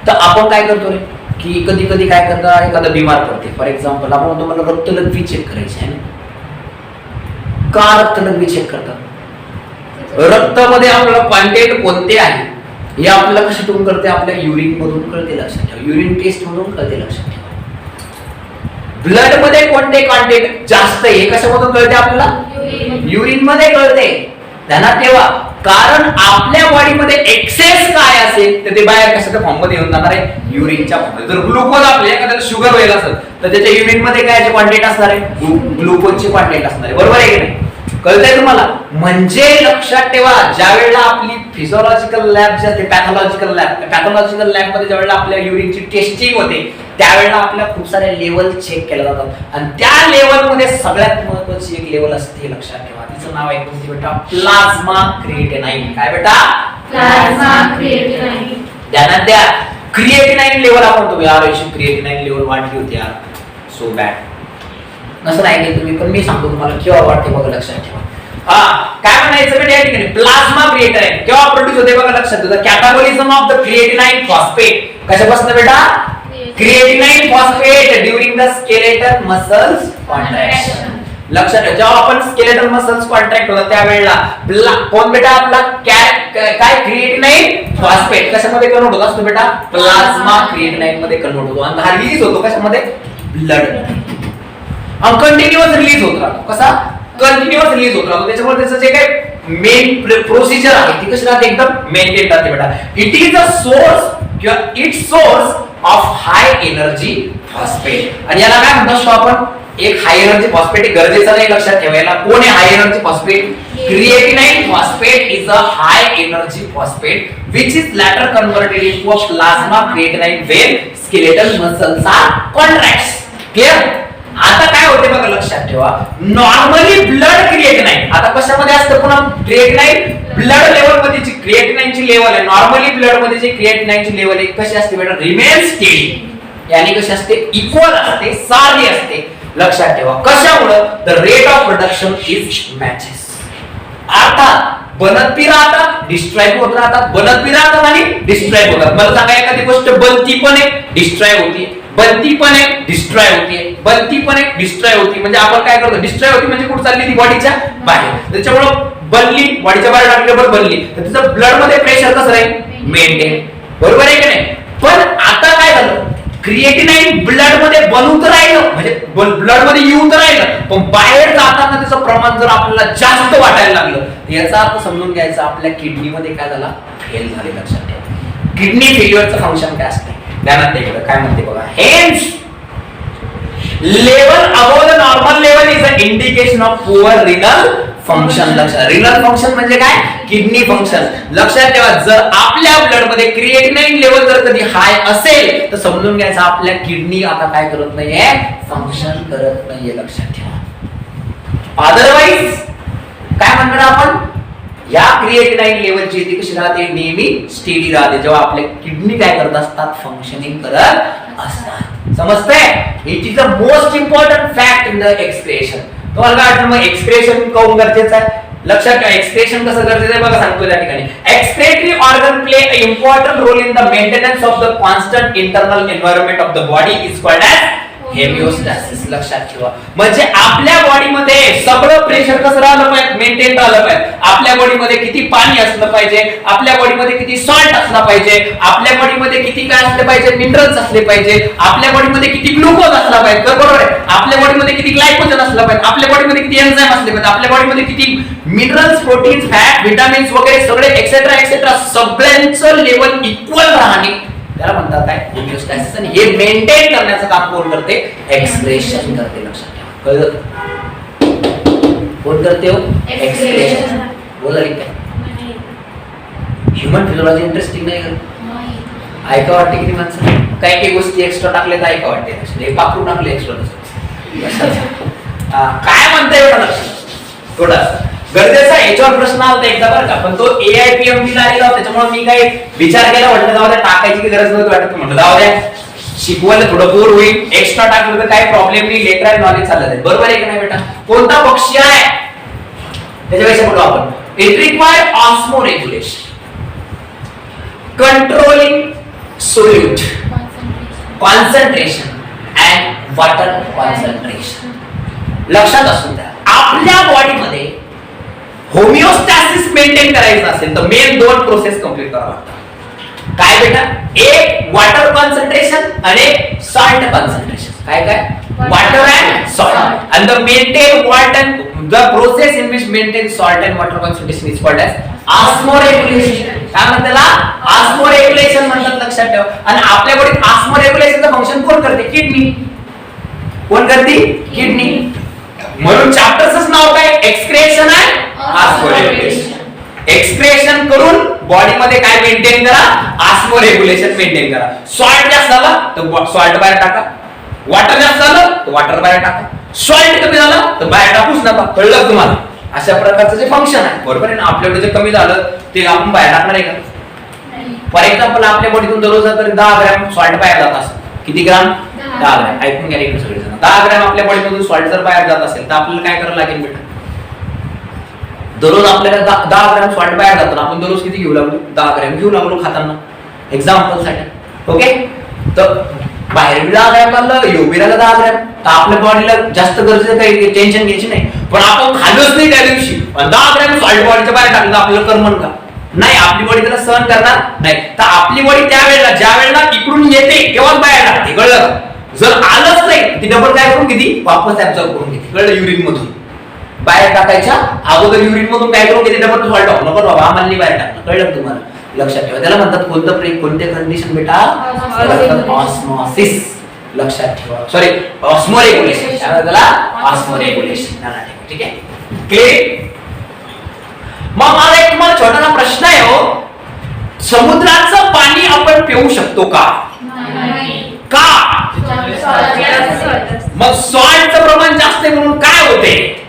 तर आपण काय करतो रे, की कधी कधी काय करता, एखादा बिमार पडते. फॉर एक्झाम्पल आपण तुम्हाला रक्तलघवी चेक करायची आहे ना, का रक्तलघवी चेक करतात, रक्तामध्ये आपल्याला कॉन्टेंट कोणते आहे हे आपल्याला कशातून कळते, आपल्या युरिन मधून कळते. लक्षात ठेवा. युरिन टेस्ट मधून कळते. लक्षात ठेवा. ब्लड मध्ये कोणते कॉन्टेंट जास्त आहे कशामधून कळते आपल्याला, युरिन मध्ये कळते. ध्यानात ठेवा. कारण आपल्या बॉडीमध्ये एक्सेस काय असेल तर ते बाहेर कशाच्या फॉर्म मध्ये येऊन जाणार आहे, युरिनच्या फॉर्म मध्ये. जर ग्लुकोज आपल्या एखाद्याला शुगर व्हायला असेल तर त्याच्या युरिन मध्ये काय क्वांटिटी असणार आहे, ग्लुकोजची क्वांटिटी असणार आहे. बरोबर आहे की नाही, कळतंय तुम्हाला. म्हणजे लक्षात ठेवा, ज्या वेळेला आपली फिजिओलॉजिकल लॅब जे असते, पॅथॉलॉजिकल लॅब मध्ये ज्या वेळेला आपल्या युरिनची टेस्टिंग होते त्यावेळेला आपल्या खूप साऱ्या लेवल चेक केल्या जातात आणि त्या लेवल मध्ये सगळ्यात महत्त्वाची एक लेवल असते. लक्षात ठेवा. तिचं नाव आहे कोणती बेटा, प्लाझ्मा क्रिएटिनाइन. काय बेटा, प्लाझ्मा क्रिएटिनाइन. ध्यानात द्या. क्रिएटिनाइन लेवल आपण तो यार क्रिएटिनाइन लेवल वाढली होती यार, सो बॅड. नसं नाही की तुम्ही, पण मी सांगतो तुम्हाला केव्हा वाटते बघा. लक्षात ठेवा. काय म्हणायचं बेटा या ठिकाणी, प्लाझ्मा क्रिएटिनाइन केव्हा प्रोड्यूस होते बघा. लक्षात ठेवा. कॅटाबॉलिझम ऑफ द क्रिएटिनाइन फॉस्फेट कशापासून बेटा, creatinine phosphate during the skeletal muscles contraction. लक्षात ठेवा, जेव्हा आपण स्केलेटल मसल्स कॉन्ट्रॅक्ट होतात त्यावेळेला कोण बेटा आपला काय क्रिएटिनाइन फॉस्फेट कशामध्ये कन्वर्ट होत असतो बेटा, प्लाझ्मा क्रिएटिनाइन मध्ये कन्वर्ट होतो आणि हा रिलीज होतो कशामध्ये, ब्लड, कंटिन्युअस रिलीज होत राहतो. कसा, कंटिन्युअस रिलीज होत राहतो. त्याच्यामुळे त्याचं जे काही मेन प्रोसिजर आहे ती कशी राहते, एकदम मेंटेन राहते बेटा. इट इज अ सोर्स किंवा it's source of high energy phosphate. आणि याला काय म्हणतो आपण, एक हाय एनर्जी फॉस्फेट गरजेचं नाही, लक्षात ठेवायला. कोण आहे high energy phosphate, creatinine phosphate is a high energy phosphate which is later converted into a plasma creatinine when skeletal muscles are contracts. Clear? आता काय होते बघा, लक्षात ठेवा, नॉर्मली ब्लड क्रिएटिनाइन, आता कशामध्ये असतं पुन्हा क्रिएटिनाइन, ब्लड लेवल मध्ये जी क्रिएटिनाइनची लेवल आहे, नॉर्मली ब्लड मध्ये जी क्रिएटिनाइनची लेवल आहे कशी असते बेटा, रिमेन स्टेडी, यानी कशी असते, इक्वल असते, सारखी असते. लक्षात ठेवा, कशामुळे, the rate of production is matches. अर्थात बनत बी राहतात, डिस्ट्रॉय होत राहतात, बनत बी राहतात आणि डिस्ट्रॉय होतात. मला सांगा, एखादी गोष्ट बनती पण आहे, डिस्ट्रॉय होती, बनती पण आहे, डिस्ट्रॉय होती, बनती पण आहे, डिस्ट्रॉय होती. म्हणजे आपण काय करतो, डिस्ट्रॉय होती म्हणजे कुठे चालली ती, बॉडीच्या बाहेर. त्याच्यामुळे बनली, बॉडीच्या बाहेर टाकल्यावर बनली, तर तिचं ब्लड मध्ये प्रेशर कसं राहील, मेंटेन. बरोबर आहे की नाही. पण आता काय झालं, क्रिएटिनाइन ब्लड मध्ये बनून तर राहिलं, म्हणजे ब्लड मध्ये येऊन तर राहिलं, पण बाहेर जाताना त्याचं प्रमाण जर आपल्याला जास्त वाटायला लागलं, याचा अर्थ समजून घ्यायचा आपल्या किडनी मध्ये काय झाला, फेल झाले. लक्षात ठेवा, किडनी फेल्युअरचं फंक्शन काय असते, ध्यानात ठेवा. काय म्हणते बघा, hence level above the normal level is a indication of poor renal function. लक्षात, रिनल फंक्शन म्हणजे काय, किडनी फंक्शन. लक्षात ठेवा, जर आपल्या ब्लड मध्ये क्रिएटिनाइन लेवल जर कधी हाय असेल तर समजून घ्यायचं आपल्या किडनी आता काय करत नाहीये, फंक्शन करत नाहीये. लक्षात ठेवा. अदरवाइज काय म्हणणार आपण, या क्रिएटिनाइन लेवलची ती कशी राहते, नेहमी स्टेडी राहते, जेव्हा आपल्या किडनी काय करत असतात, फंक्शनिंग करत असतात. समजतंय. It is the most important fact in the excretion. तुम्हाला काय वाटतं मग एक्सक्रेशन काऊन गरजेचं आहे, लक्षात ठेवा. एक्सक्रेशन कसं गरजेचं आहे बघा, सांगतो त्या ठिकाणी. Excretory organ play a important role in the maintenance of the constant internal environment of the body is called as homeostasis. लक्षात ठेवा, म्हणजे आपल्या बॉडीमध्ये सगळं प्रेशर कसं राहिलं पाहिजे, मेंटेन राहिलं पाहिजे. आपल्या बॉडीमध्ये किती पाणी असलं पाहिजे, आपल्या बॉडीमध्ये किती सॉल्ट असला पाहिजे, आपल्या बॉडीमध्ये किती काय असले पाहिजे, मिनरल्स असले पाहिजे, आपल्या बॉडीमध्ये किती ग्लुकोज असला पाहिजे, बरोबर आहे. आपल्या बॉडीमध्ये किती ग्लायकोजन असलं पाहिजे, आपल्या बॉडीमध्ये किती एन्झाईम असले पाहिजे, आपल्या बॉडीमध्ये किती मिनरल्स, प्रोटीन्स, फॅट, विटामिन्स वगैरे सगळे एक्सेट्रा एक्सेट्रा सगळ्यांचं लेवल इक्वल राहणे त्याला म्हणतात काय, होमिओस्टॅसिस. आणि हे मेंटेन करण्याचं काम कोण करते, एक्सक्रेशन करते. लक्षात ठेवा, कळलं, कोण करते हो, एक्सक्रेशन. बोला रे, काय ह्युमन फिजियोलॉजी इंटरेस्टिंग नाही का, ऐका वाटते किती माणसं, काही काही गोष्टी एक्स्ट्रा टाकले तर ऐका वाटते, हे पाकरून टाकले एक्स्ट्रा. काय म्हणताय बेटा, लक्षात थोडं गरजेचा याच्यावर प्रश्न आला एकदा बरं का, पण तो AIPMB ला आलेला, त्याच्यामुळे मी काही विचार केला, म्हटलं जाऊ द्या, टाकायची की गरज नव्हती वाटत, म्हटलं जाऊ द्या, शिकवायला थोडं बोर होईल, एक्स्ट्रा टाकलं तर काही प्रॉब्लेम नाही, लेटर नॉलेज चाललं आहे. बरोबर आहे की नाही बेटा. कोणता पक्षी आहे त्याच्यापेक्षा बोलू आपण. It require osmo regulation, controlling solute concentration and water concentration. लक्षात असू द्या, आपल्या बॉडीमध्ये होमिओस्टॅसिस मेंटेन करायचं असेल तर मेन दोन प्रोसेस कंप्लीट करावं लागतात. काय बेटा, एक वॉटर कॉन्सन्ट्रेशन आणि एक सॉल्ट कॉन्सन्ट्रेशन. काय काय, water and salt. and the maintain water, the process in which maintain salt and water concentration is called as osmoregulation. काय म्हणतात त्याला, osmoregulation म्हणतात. लक्षात ठेवा. आणि आपल्या बॉडीत osmoregulationचं फंक्शन कोण करते, किडनी. कोण करते, किडनी. म्हणून चॅप्टरचं नाव काय, एक्सक्रेशन अँड ऑस्मोरेग्युलेशन. एक्सक्रेशन करून बॉडीमध्ये काय मेंटेन करा, ऑस्मोरेग्युलेशन मेंटेन करा. सॉल्ट जास्त झाला तर सॉल्ट बाहेर टाका, वॉटर जास्त झालं तर वॉटर बाहेर टाका, सॉल्ट कमी झालं तर बाहेर टाकूच नका. कळलं तुम्हाला, अशा प्रकारचं जे फंक्शन आहे. बरोबर आहे ना. आपल्याकडे जे कमी झालं ते आपण बाहेर टाकणार आहे का. फॉर एक्झाम्पल आपल्या बॉडीतून दररोज तरी 10 ग्रॅम सॉल्ट बाहेर जात असेल, किती ग्राम, 10 ग्रॅम. ऐकून घ्या इकडे सगळेजण, 10 ग्रॅम आपल्या बॉडीमधून सॉल्ट जर बाहेर जात असेल तर आपल्याला काय करावं लागेल बेटा, दररोज आपल्याला 10 ग्रॅम सॉल्ट बाहेर जातो, आपण दररोज किती घेऊ लागलो, 10 ग्रॅम घेऊ लागलो खाताना, एक्झाम्पल साठी. ओके, तर बाहेर डायग्राम काढलं योबिराला डायग्राम तर आपल्या बॉडीला जास्त गरजेचं काही टेन्शन घ्यायची नाही. पण आपण खाल्लोच नाही त्या दिवशी डायग्राम सॉल्ट बॉडीच्या बाहेर टाकलं आपल्याला करमन का नाही. आपली बॉडी त्याला सहन करणार नाही. तर आपली बॉडी त्यावेळेला ज्या वेळेला इकडून येते तेव्हाच बाहेर टाकते. कळलं का? जर आलंच नाही ती डबल काय करून घेते वापस ऍब्सॉर्ब करून घेते. कळलं? युरिन मधून बाहेर टाकायच्या अगोदर युरिन मधून काय करून घेते डबल सॉल्ट ऑफ नको बाबा आम्हाला बाहेर टाकलं. कळलं तुम्हाला? लक्षात ठेवा. त्याला म्हणतात कोणतं कोणते कंडिशन बेटा? ऑस्मॉसिस. लक्षात ठेवा. सॉरी ऑस्मोरेग्युलेशन. त्याला ऑस्मोरेग्युलेशन. ठीक आहे? क्लिअर? मग मला एक तुम्हाला छोटासा प्रश्न आहे हो. समुद्राचं पाणी आपण पिऊ शकतो का? का? मग सॉल्टचं प्रमाण जास्त आहे म्हणून काय होते?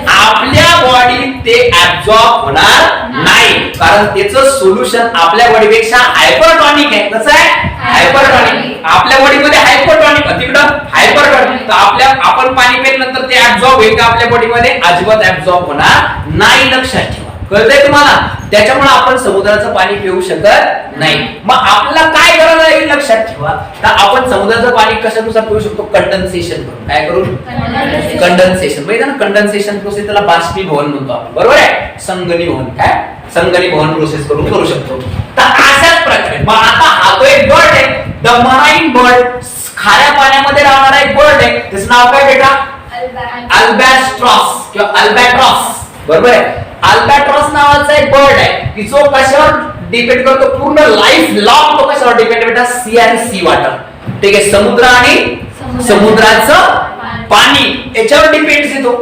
आपल्या बॉडीत ते ऍब्सॉर्ब होणार नाही. कारण त्याचं सोल्युशन आपल्या बॉडीपेक्षा हायपरटॉनिक आहे. कसं आहे? हायपरटॉनिक. आपल्या बॉडीमध्ये हायपरटॉनिक तिकडं हायपरटॉनिक. तर आपण पाणी पिल्यानंतर ते ऍब्सॉर्ब होईल का आपल्या बॉडीमध्ये? अजिबात ऍब्सॉर्ब होणार नाही. लक्षात ठेवा. कळतंय तुम्हाला? त्याच्यामुळे आपण समुद्राचं पाणी पिऊ शकत नाही. मग आपल्याला काय करायला लागेल? लक्षात ठेवा. तर आपण समुद्राचं पाणी कशानुसार पिऊ शकतो? कंडेन्सेशन करून. काय करून? कंडेन्सेशन. माहिती ना कंडेन्सेशन प्रोसेस त्याला बाष्पीभवन म्हणतो आपण. बरोबर आहे? संगनीभवन. काय? संगनीभवन प्रोसेस करून करू शकतो. तर अशाच प्रकारे मग आता हा तो एक बर्ड आहे. The marine bird. खाऱ्या पाण्यामध्ये राहणारा एक बर्ड आहे. त्याचं नाव काय बेटा? अल्बॅट्रॉस किंवा अल्बॅट्रॉस. बरोबर आहे? अल्बॅट्रॉस नावाचा एक बर्ड आहे की जो कशावर डिपेंड करतो? पूर्ण लाईफ लॉंग तो कशावर डिपेंड बेटा? सी आणि सी वॉटर. ठीक आहे? समुद्र आणि समुद्राचं पाणी याच्यावर डिपेंड येतो.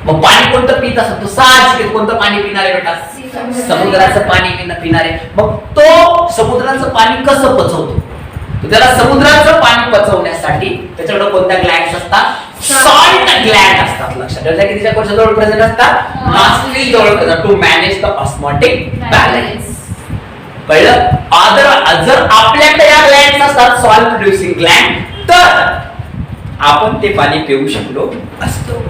मग पाणी कोणतं पित असतो? साहजिक कोणतं पाणी पिणार आहे बेटा? समुद्राचं पाणी पिणार आहे. मग तो समुद्राचं पाणी कसं पचवतो? त्याला समुद्राचं पाणी पचवण्यासाठी त्याच्याकडे कोणत्या ग्लँड्स असतात? सॉल्ट ग्लँड असतात. लक्षात ठेवा की तिच्या कोणत्या जवळ प्रेझेंट असतात? नॉस्ट्रिल जवळ present to manage the osmotic balance. कळलं? जर आपल्याकडे या ग्लँड्स असतात सॉल्ट प्रोड्युसिंग ग्लँड तर आपण ते पाणी पिऊ शकलो असतो.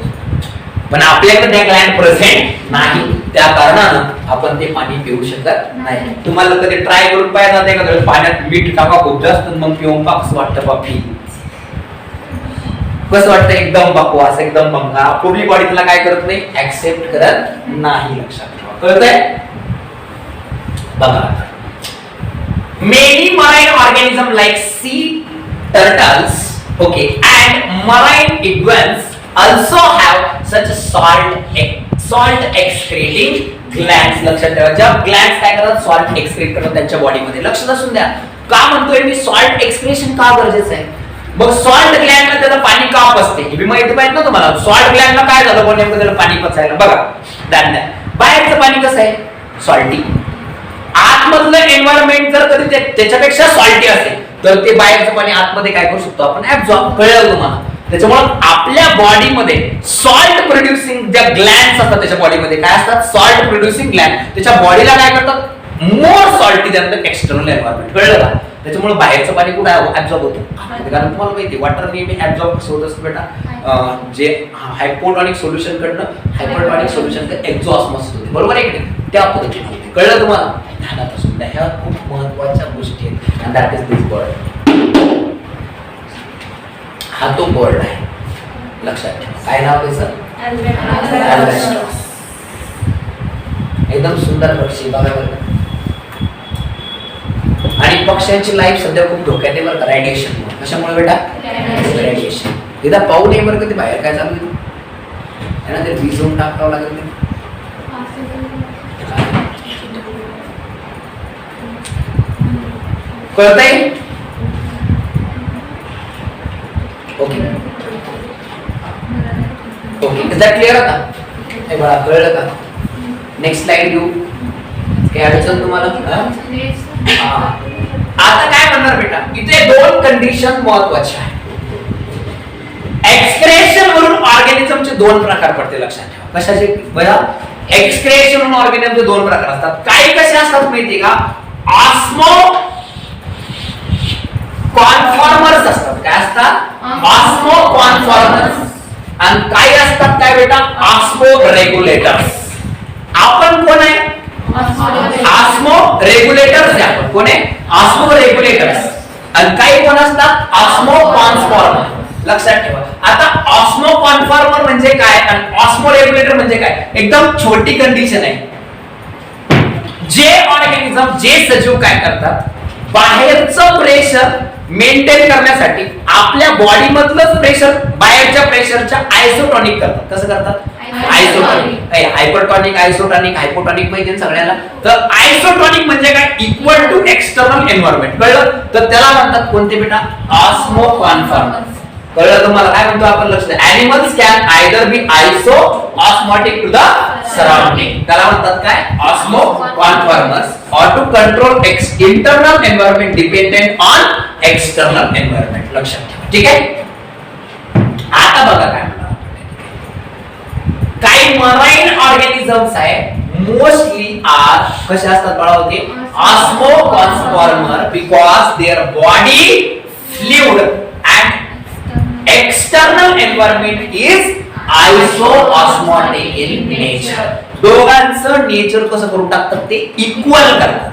पण आपल्याकडे त्या ग्लँड प्रेझेंट नाही. त्या कारणानं आपण ते पाणी पिऊ शकत नाही. तुम्हाला कधी ट्राय करून पाहिजे ना का पाण्यात मीठ टाका खूप जास्त मग पिऊन पा कसं वाटतं बापी? कसं वाटतं? एकदम बकवास एकदम बंगा. आपली बॉडी तुला काय करत नाही? ऍक्सेप्ट करत नाही. लक्षात ठेवा. कळतंय? बघा many marine organism like sea turtles okay and marine iguanas also have such salt excreting glands. लक्षात ठेवा. ज्या ग्लँड्स काय करतात? सॉल्ट एक्सक्रीट करतात त्यांच्या बॉडीमध्ये. लक्षात असून द्या. का म्हणतोय मी सॉल्ट एक्सक्रेशन का गरजेचं आहे? मग सॉल्ट ग्लँडला त्याला पाणी का पचते हे माहिती पाहिजे ना तुम्हाला. सॉल्ट ग्लँडला काय झालं पण नेमकं त्याला पाणी पचायला? बघा बाहेरचं पाणी कसं आहे? सॉल्टी. आतमधलं एन्व्हायरमेंट जर कधी त्याच्यापेक्षा सॉल्टी असेल तर ते बाहेरचं पाणी आतमध्ये काय करू शकतो आपण? ऍब्सॉर्ब. कळलं तुम्हाला? त्याच्यामुळे आपल्या बॉडीमध्ये सॉल्ट प्रोड्युसिंग ज्या ग्लँड्स असतात त्याच्या बॉडीमध्ये काय असतात? Salt producing gland. त्याच्या बॉडीला काय करतात? More salty than the external environment. कळलं का? त्याच्यामुळे बाहेरचं पाणी कुठे ऍब्सॉर्ब होतं? कारण तुम्हाला माहिती वॉटर नेहमी ऍब्सॉर्ब कसं होत असतं बेटा? जे हायपोटॉनिक सोल्युशन कडनं हायपरटॉनिक सोल्युशन एक्झॉस्मॉसिस होते. बरोबर आहे की नाही? त्या पद्धतीने होते. कळलं तुम्हाला? ध्यानात असून द्या. ह्या खूप महत्वाच्या गोष्टी आहेत. And that is this bird. हा तो बर्ड आहे. लक्षात ठेवा. काय नाव त्याचं? अल्बॅट्रॉस. एकदम सुंदर पक्षी बघा बरं. आणि पक्ष्यांची लाईफ सध्या खूप धोक्यात आहे बरं. रेडिएशन. कशामुळे बेटा? रेडिएशन. एकदा पाहू नये बरं कधी बाहेर काय चालू आहे ना ते भिजवून टाकावं लागेल. कळतंय? Okay okay is that clear आता? हे बघा कळलं का? नेक्स्ट स्लाइड घेऊ. काय अडचण तुम्हाला? आता काय म्हणणार बेटा? इथे दोन कंडिशन महत्वाचे आहेत. एक्सक्रेशन वरून ऑर्गॅनिझमचे दोन प्रकार पडते. लक्षात ठेवा. कशाचे? बघा एक्सक्रेशन वरून ऑर्गॅनिझमचे दोन प्रकार असतात. काही कसे असतात माहिती का? ऑस्मो कॉन्फॉर्मर्स असतात. काय असतात? Osmo conformers. आणि काही असतात काय बेटा? Osmo regulators. आपण कोण आहे? ऑस्मो रेग्युलेटर्स आहे आपण. कोण आहे? Osmo regulators. आणि काही कोण असतात? Osmo conformer. लक्षात ठेवा. आता ऑस्मो कॉन्फॉर्मर म्हणजे काय आणि ऑस्मो रेग्युलेटर म्हणजे काय? एकदम छोटी कंडिशन आहे. जे ऑर्गॅनिझम, जे सजीव काय करतात, बाहेरचं प्रेशर मेंटेन करण्यासाठी आपल्या बॉडी मधलंच प्रेशर बाहेरच्या प्रेशरच्या आयसोटॉनिक करतात. कसं करतात? आयसोटॉनिक. हायपरटॉनिक, आयसोटॉनिक, हायपोटॉनिक माहिती आहे सगळ्यांना. तर आयसोटॉनिक म्हणजे काय? Equal to external environment. कळलं? तर त्याला म्हणतात कोणते बेटा? Osmoconformer. कळलं तुम्हाला? काय म्हणतो आपण? लक्ष द्या. Animals can either be iso osmotic to the surrounding. त्याला म्हणतात काय? Osmoconformers. और to control internal environment dependent on external environment. लक्षात ठेवा. ठीक आहे. आता बघा काय म्हणतात. काही मराइन ऑर्गॅनिझम्स आहे, मोस्टली आर कसे असतात बाळा होते? Osmoconformer because their body fluid and external environment is iso-osmotic in nature. दोघांचं नेचर कसं करून टाकतात? ते इक्वल करतात.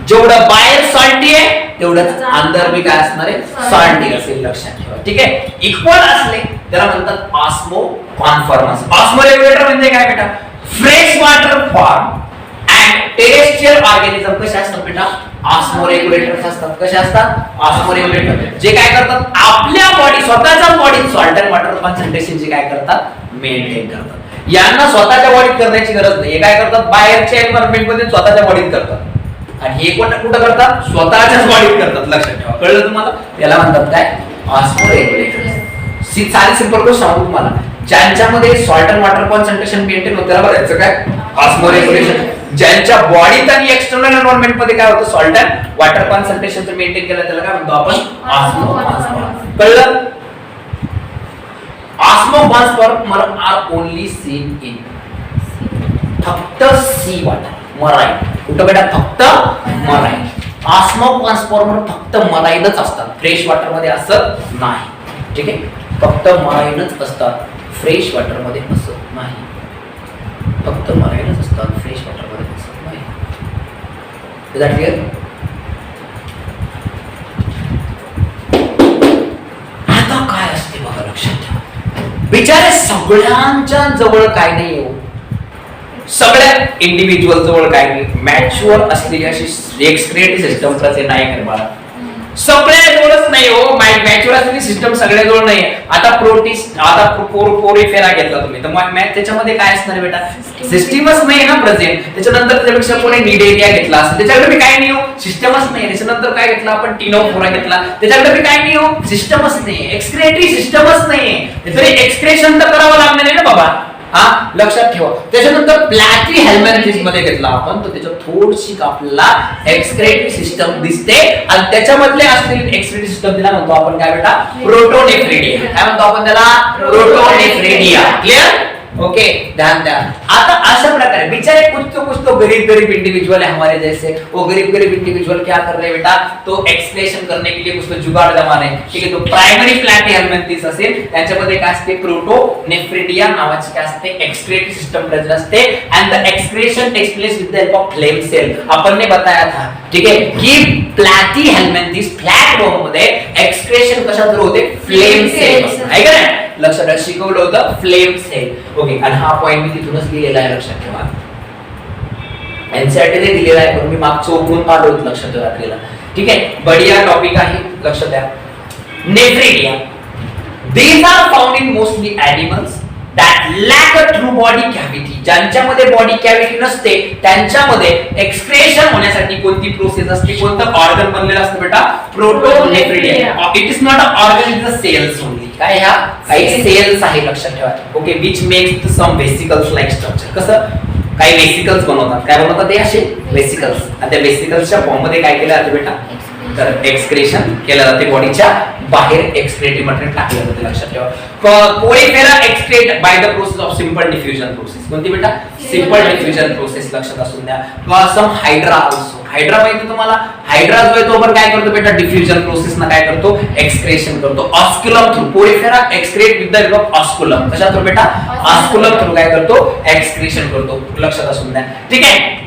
जेवढं बाहेर सॉल्टी आहे तेवढंच अंदर बी काय असणार आहे? सॉल्टी असेल. लक्षात ठेवा. ठीक आहे. इक्वल असले त्याला म्हणतात ऑस्मो कॉन्फॉर्मर्स. ऑस्मो रेग्युलेटर म्हणजे काय बेटा? Fresh water form and terrestrial organism कसे असतात बेटा? ऑस्मो रेग्युलेटर्स असतात. कसे असतात? Osmo regulator. जे काय करतात? आपल्या बॉडी, स्वतःच्या बॉडीत सॉल्ट अँड वॉटर कॉन्सन्ट्रेशन जे काय करतात? मेंटेन करतात. यांना स्वतःच्या बॉडीत करण्याची गरज नाही. हे काय करतात? बाहेरच्या एन्व्हायरमेंट मध्ये स्वतःच्या बॉडीत करतात. आणि हे कुठं करतात? स्वतःच्याच बॉडीत करतात. लक्षात ठेवा. कळलं तुम्हाला? याला म्हणतात काय? Osmo regulators. साधी सिंपल गोष्ट सांगू तुम्हाला. ज्यांच्यामध्ये salt and water concentration maintain होतं त्याला बघायचं काय? Osmoregulation. ज्यांच्या बॉडीत आणि एक्सटर्नल एन्व्हायरमेंट मध्ये काय होतं? Salt and water concentration maintain केलं त्याला काय म्हणतो आपण? Osmoconformer. कळलं? Osmoconformer are only seen in फक्त सी वॉटर, मराइन. कुठं बेटा? फक्त मराइन. ऑस्मो कॉन्फॉर्मर फक्त मराइनच असतात. फ्रेश वॉटर मध्ये असत नाही. ठीक आहे. फक्त मराइनच असतात. फ्रेश वॉटर मध्ये असत नाही. फक्त मराइनच असतात. फ्रेश वॉटर मध्ये असत नाही. Is that clear? आता काय असते बघा, लक्षात ठेवा. बिचारे सगळ्यांच्या जवळ काय नाही हो. सगळ्या इंडिव्हिज्युअल जवळ काय नाही. मॅच्युअर असलेली अशी एक्सक्रिएटरी सिस्टम प्रचे नाही आहे बाळा. सगळ्याजवळच नाही हो. मॅच्युअर असलेली सिस्टम सगळ्याजवळ नाही. आता प्रोटिस्ट, आता पोरिफेरा घेतला तुम्ही तर त्याच्यामध्ये काय असणार बेटा? सिस्टमच नाही ना प्रेझेंट. त्याच्यानंतर त्याच्यापेक्षा कोणी निडेरिया घेतला असेल त्याच्याकडे काय नाही हो, सिस्टमच नाही. त्याच्यानंतर काय घेतला आपण? टिनोफोरा घेतला, त्याच्याकडे काय नाही हो, सिस्टमच नाही. एक्सक्रिएटरी सिस्टमच नाही. तरी एक्सक्रेशन तर करावं लागणार आहे ना बाबा. हा, लक्षात ठेवा. त्याच्यानंतर प्लॅटी हेल्मेंथिस मध्ये घेतला आपण तर त्याच्यात थोडीशी आपल्याला एक्सक्रेटरी सिस्टम दिसते आणि त्याच्यामधले असलेली एक्सक्रेटरी सिस्टम तिला म्हणतो आपण काय बेटा? प्रोटोनेफ्रिडिया. काय म्हणतो आपण त्याला? प्रोटोनेफ्रिडिया. क्लियर? ओके, ध्यान द्या. आता अशा प्रकारे बेचारे कुछ तो गरीब इंडिविजुअल है हमारे जैसे. वो गरीब इंडिविजुअल क्या कर रहे हैं बेटा? तो एक्सप्लेनेशन करने के लिए कुछ तो जुगाड़ जमा रहे हैं. ठीक है. तो प्रायमरी प्लॅटी हेल्मेंथिस असेल त्याच्यामध्ये काय असते? प्रोटोनेफ्रिडिया नावाची काय असते? एक्सक्रेटरी सिस्टम प्रेझेंट असते. And the excretion takes place with the help of flame cell. आपण ने बताया था. ठीक है, की प्लॅटी हेल्मेंथिस फ्लॅट बॉम्ब मध्ये एक्सक्रेशन कशा थ्रू होते? Flame cell. आहे का नाही? लक्षात शिकवलं होतं फ्लेम सेल. ओके. आणि हा पॉइंट मी तिथूनच लिहिलेला आहे. लक्षात ठेवा. एनसीईआरटी ने दिलेला आहे पण मी मागचं ओपन काढलं होतं. लक्षात राखलेला. ठीक आहे. बढिया टॉपिक आहे. लक्षात द्या. Nephridia. These are found in mostly animals that lack a true body cavity. ज्यांच्यामध्ये बॉडी कॅव्हिटी नसते त्यांच्यामध्ये एक्सक्रेशन होण्यासाठी कोणती प्रोसेस असते? कोणतं ऑर्गन बनलेलं असतं बेटा? Protonephridia. It is not a organ, it is a cells only. काय ह्या काही सेल्स आहे. लक्षात ठेवा. Okay. Which makes some vesicles like structure. कसं? काही वेसिकल्स बनवतात. काय बनवतात? ते असे वेसिकल्स. आणि त्या वेसिकल्सच्या फॉर्म मध्ये काय केलं जाते बेटा? तर एक्सक्रेशन केलं जाते. बॉडीच्या बाहेर एक्सक्रेटिव्ह मटेरियल टाकलं जाते. लक्षात ठेवा. Porifera excrete bye the process of simple diffusion process. कोणती बेटा? Simple diffusion process. लक्षात असून द्या. सम हायड्रा ऑल्सो. हायड्रा माहिती तुम्हाला? हायड्रा जो आहे तो पण काय करतो बेटा? डिफ्युजन प्रोसेस ना काय करतो? एक्सक्रेशन करतो. Osculum through. Porifera excrete with the help of osculum. कशा थ्रू बेटा? ऑस्क्युलम थ्रू काय करतो? एक्सक्रेशन करतो. लक्षात असून द्या. ठीक आहे.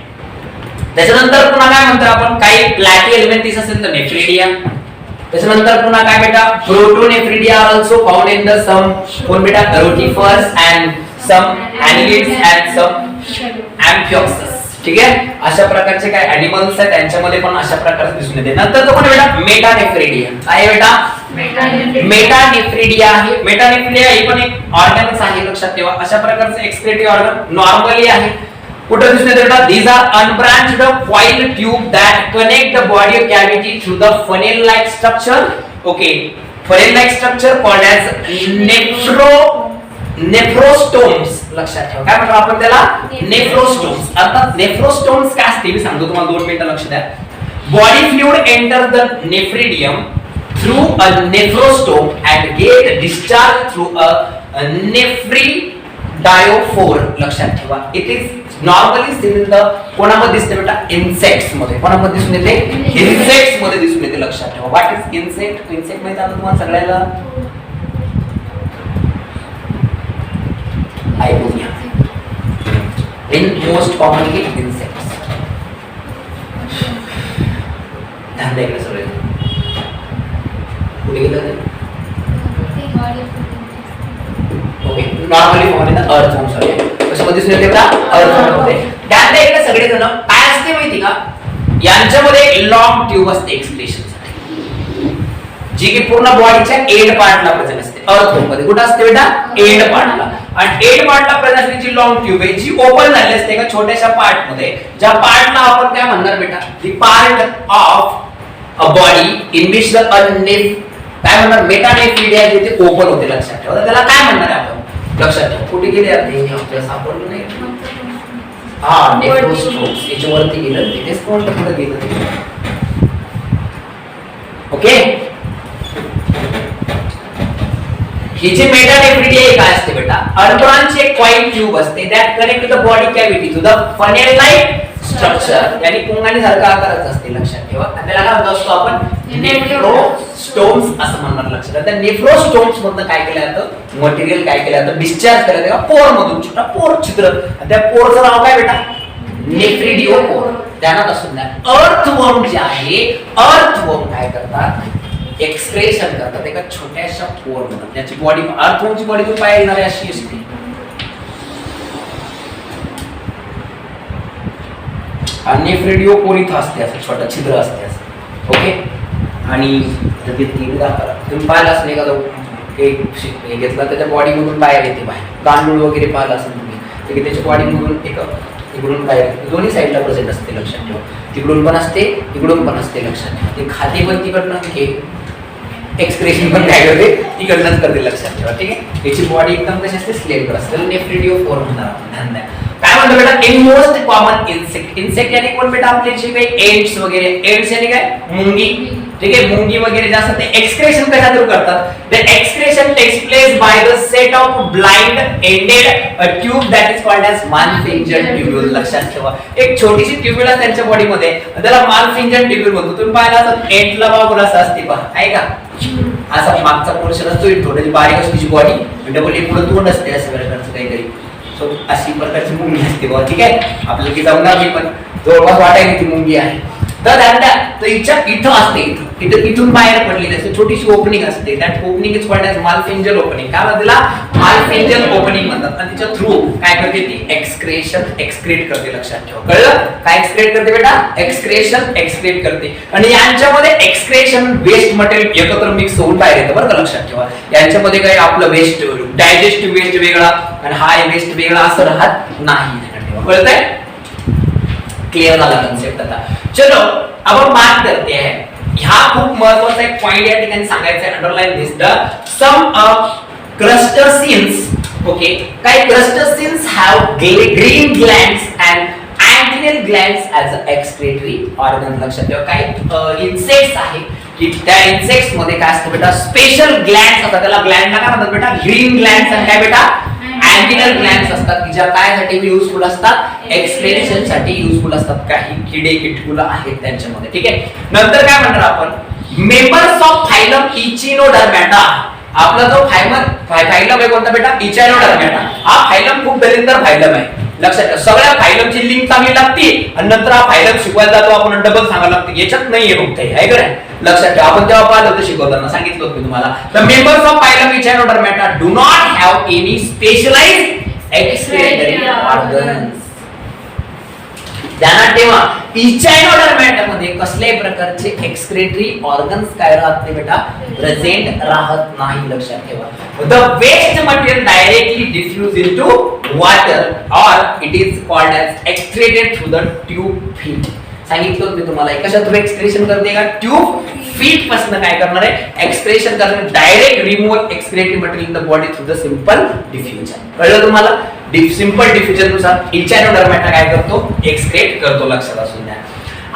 त्याच्यानंतर पुन्हा काय म्हणतो आपण, काही प्लॅटी एलिमेंटिस असेल तर नेफ्रिडिया. त्याच्यानंतर पुन्हा काय बेटा, protonephridia are also found in the some कोण बेटा, rotifers and some annelids and some amphioxus. ठीक आहे, अशा प्रकारचे काय ॲनिमल्स आहेत त्यांच्यामध्ये पण अशा प्रकारचे दिसून येते. नंतर तो कोण बेटा, मेटानेफ्रिडिया. काय बेटा, मेटानेफ्रिडिया आहे. मेटानेफ्रिडिया ही पण एक ऑर्गनच आहे, लक्षात ठेवा. अशा प्रकारचे एक्सक्रेटरी ऑर्गन नॉर्मली आहे. कुठे दिसून येते बेटा, these are unbranched coil tube that connect the body cavity through the funnel like structure. Okay, funnel like structure called as nephrostomes. लक्षात ठेवा, काय म्हणतो आपण त्याला, नेफ्रोस्टोम्स. आता नेफ्रोस्टोम्स काय असते मी सांगतो तुम्हाला, 2 मिनिटं लक्ष द्या. Body fluid enter the nephridium through a nephrostome and get discharged through a nephridiaphore. लक्षात ठेवा, it is normally seen in the कोणामध्ये दिसते बेटा, इन्सेक्ट्स मध्ये. कोणामध्ये दिसून येते, इन्सेक्ट्स मध्ये दिसून येते. लक्षात ठेवा. व्हॉट इज इन्सेक्ट, इन्सेक्ट माहिती आहे तुम्हाला सगळ्याला, हायपोनिया इन मोस्ट कॉमनली इन्सेक्ट्स. ध्यान द्यायला सगळे. कुठे गेलं ते, okay, normally found in the earth home. Sorry, कशामध्ये दिसून येते बेटा, अर्थ होम मध्ये. ध्यान द्यायला सगळे जण. काय असते माहिती का, यांच्यामध्ये लॉंग ट्यूब असते एक्सक्रेशन साठी, जी की पूर्ण बॉडीच्या एंड पार्टला प्रेझेंट असते. अर्थ होम मध्ये कुठे असते बेटा, एंड पार्टला. आणि एंड पार्टला प्रेझेंट असते जी लॉंग ट्यूब आहे, जी ओपन झालेली असते एका छोट्याशा पार्ट मध्ये, ज्या पार्टला आपण काय म्हणणार बेटा, the part of a body in which the काय म्हणणार, मेटानेफ्रिडिया जे ते ओपन होते. लक्षात ठेवा, त्याला काय म्हणणार आहे आपण, लक्षात ठेवा. कुठे गेले आपल्याला सापडलं नाही. हा, नेफ्रोस्टोम्स याच्यावरती गेलं, तिथेच कोणतं पुढे गेलं ते. ओके, ही जी मेटानेफ्रिडिया काय असते बेटा, अनब्रांच एक कॉइल ट्यूब असते that connect the body cavity to the funnel like structure. यानी पुंगाणी सारखा आकाराचा असते. लक्षात ठेवा. त्याला काय म्हणतो असतो आपण, नेफ्रोस्टोम्स असं म्हणणार. लक्षात. त्या नेफ्रोस्टोम्स मधनं काय केलं जातं, मटेरियल काय केलं जातं, डिस्चार्ज केलं जातं पोर मधून, छोटा पोर छिद्र. त्या पोरचं नाव काय बेटा, नेफ्रिडिओपोर. ध्यानात असून द्या. अर्थवर्म जे आहे, अर्थवर्म काय करतात, एक्सक्रेशन करतात एका छोट्याशा पोर मधून. त्याची बॉडी, अर्थवर्मची बॉडी तुम्ही पाहिली अशी असते. नेफ्रिडिओपोर इथं असते, असं छोटं छिद्र असते असं. ओके, आणि तुम्ही पाहिलं असं एखादा एक हे घेतला, त्याच्या बॉडी मधून बाहेर येते, बाहेर गांडूळ वगैरे पाहिलं असं तुम्ही, त्याच्या बॉडी मधून एक इकडून बाहेर, दोन्ही साईडला प्रेझेंट असते. लक्षात ठेवा, तिकडून पण असते, इकडून पण असते. लक्षात ठेवा, ते खाते पण तिकडनं, हे एक्सक्रेशन पण काय करते, तिकडनंच करते. लक्षात ठेवा. ठीक आहे, याची बॉडी एकदम कशी असते, स्लेंडर असते. नेफ्रिडिओपोर म्हणणार आपण. ध्यान द्या. काय म्हणतो बेटा, in most common insect. Insect यानी कोण बेटा, आपले जे काही एंड्स वगैरे, एंड्स यानी काय, मुंगी. ठीक आहे, मुंगी वगैरे जास्त ते एक्सक्रेशन कशा थ्रू करतात, the excretion takes place by the set of blind ended a tube that is called as Malpighian tubule. लक्षात ठेवा, एक छोटीशी ट्यूब्यूल आहे त्यांच्या बॉडी मध्ये, त्याला मालफिंजन ट्यूब्यूल म्हणतो. तुम्ही पाहिला तर एंडला बाबूला असं असते पहा, आहे का, असा मागचा पोर्शन असतो, थोडी बारीक असते तिची बॉडी, डबल एक पुढे तोंड असते असं प्रकारचं काहीतरी. सो अशी प्रकारची मुंगी असते बघा. ठीक आहे, आपल्याला की जमणार नाही पण जवळपास वाटायला ती मुंगी आहे. तर तर इथं असते, इथून बाहेर पडलेली असते छोटीशी ओपनिंग असते. That opening is called as Malpighian opening. काय म्हणतात त्याला, मालफिंजल ओपनिंग म्हणतात. आणि तिच्या थ्रू काय करते ती, एक्सक्रेशन एक्सक्रेट करते. लक्षात ठेवा, कळलं, काय एक्सक्रेट करते बेटा, एक्सक्रेशन एक्सक्रेट करते. आणि यांच्यामध्ये एक्सक्रेशन वेस्ट मटेरियल एकत्र मिक्स होऊन बाहेर येतं बरं का. लक्षात ठेवा, यांच्यामध्ये काही आपलं वेस्ट, डायजेस्टिव्ह वेस्ट वेगळा आणि हाय वेस्ट वेगळा असं राहत नाही. कळतंय, क्लियर झाला कन्सेप्ट. आता चलो अब बात करते हैं, ह्या खूप महत्त्वाचा एक पॉइंट या ठिकाणी सांगायचा आहे, underline this. The some of crustaceans. Okay, काही crustaceans have green glands and antennal glands as a excretory organ. लक्षात ठेवा, काही इन्सेक्ट्स आहे की त्या इन्सेक्ट्स मध्ये काय असतं बेटा, स्पेशल ग्लँड्स असतात. त्याला ग्लँडला काय म्हणतात बेटा, ग्रीन ग्लँड्स. आणि काय बेटा, ॲन्टिनल ग्लँड्स असतात की ज्या कायसाठी युजफुल असतात, एक्सक्रेशन साठी युजफुल असतात. काही किडे किटकुला आहेत त्यांच्यामध्ये. ठीक आहे, नंतर काय म्हणणार आपण, मेंबर्स ऑफ फायलम इचिनोडर्मॅटा. आपला जो फायलम आहे कोणता बेटा, इचिनोडर्मॅटा. हा फायलम खूप दलिंदर फायलम आहे. लक्षात ठेवा. सगळ्या फायलमची लिंक चांगली लागते आणि नंतर हा फायलम शिकवायला जातो आपण डबल सांगायला लागते, याच्यात नाहीये फक्त हे आहे का नाही. लक्षात ठेवा, आपण तेव्हा पाहिलं होतं शिकवताना सांगितलं होतं मी तुम्हाला. The members of phylum each and order matter do not have any specialised excretory organs. ध्यानात ठेवा, इच अँड ऑर्डर मॅटर मध्ये कसल्याही प्रकारचे एक्सक्रेटरी ऑर्गन्स काय राहत नाही बेटा, प्रेझेंट राहत नाही. लक्षात ठेवा. The waste material directly diffuse into water और it is called as excreted through the tube feet. सांगितलं मी तुम्हाला कशा थ्रू एक्सक्रेशन करते का, ट्यूब फीट पासून काय करणार आहे, एक्सक्रेशन करणार, direct remove excretory material in the body through the simple diffusion. कळलं तुम्हाला. सिंपल डिफ्युजन नुसार इच अँड ऑर्डर मॅटर काय करतो, एक्सक्रेट करतो. लक्षात असू द्या.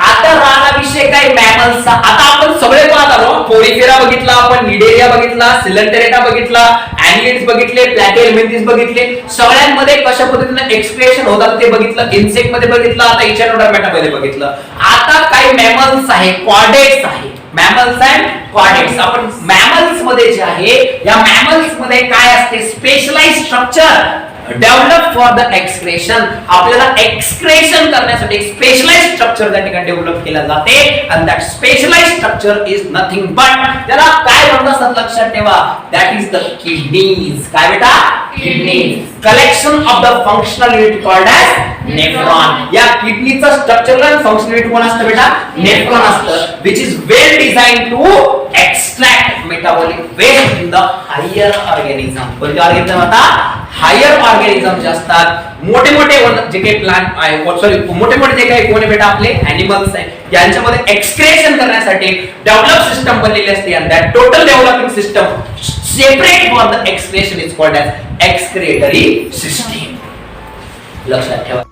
आता राहिला विषय काय मॅमल्सचा. आता आपण सगळे पाहत आलो, पोरिफेरा बघितला आपण, निडेरिया बघितला, सिलेंटेरेटा बघितला, ॲनिलिड्स बघितले, प्लॅटिहेल्मिंथस बघितले. सगळ्यांमध्ये कशा पद्धतीने एक्सक्रेशन होतात ते बघितलं, इन्सेक्ट मध्ये बघितलं, आता इच अँड ऑर्डर मॅटर मध्ये बघितलं. आता काही मॅमल्स आहे, कॉर्डेट्स आहे, मॅमल्स अँड कॉर्डेट्स. आपण मॅमल्स मध्ये जे आहे, या मॅमल्स मध्ये काय असते, specialised structure develop for the excretion. आपल्याला एक्सक्रेशन करण्यासाठी स्पेशलाइज्ड स्ट्रक्चर त्या ठिकाणी डेव्हलप केला जाते आणि that specialised structure is nothing but, त्याला काय म्हणतात लक्षात ठेवा, दॅट इज द किडनीज. काय बेटा, kidneys. Collection of the functional unit called as nephron. या किडनीचं स्ट्रक्चरल फंक्शनल युनिट कोण असतं बेटा, नेफ्रॉन असतं, which is well designed to extract metabolic waste in the higher organism. कोणते ऑर्गॅनिझम आता, हायर ऑर्गॅनिझम जे असतात, मोठे मोठे जे काही प्लांट आहे, सॉरी मोठे मोठे जे काही कोण बेटा आपले ॲनिमल्स आहे, यांच्यामध्ये एक्सक्रेशन करण्यासाठी डेव्हलप सिस्टम बनलेली असते आणि that total developing system separate for the excretion is called as excretory system. लक्षात ठेवा.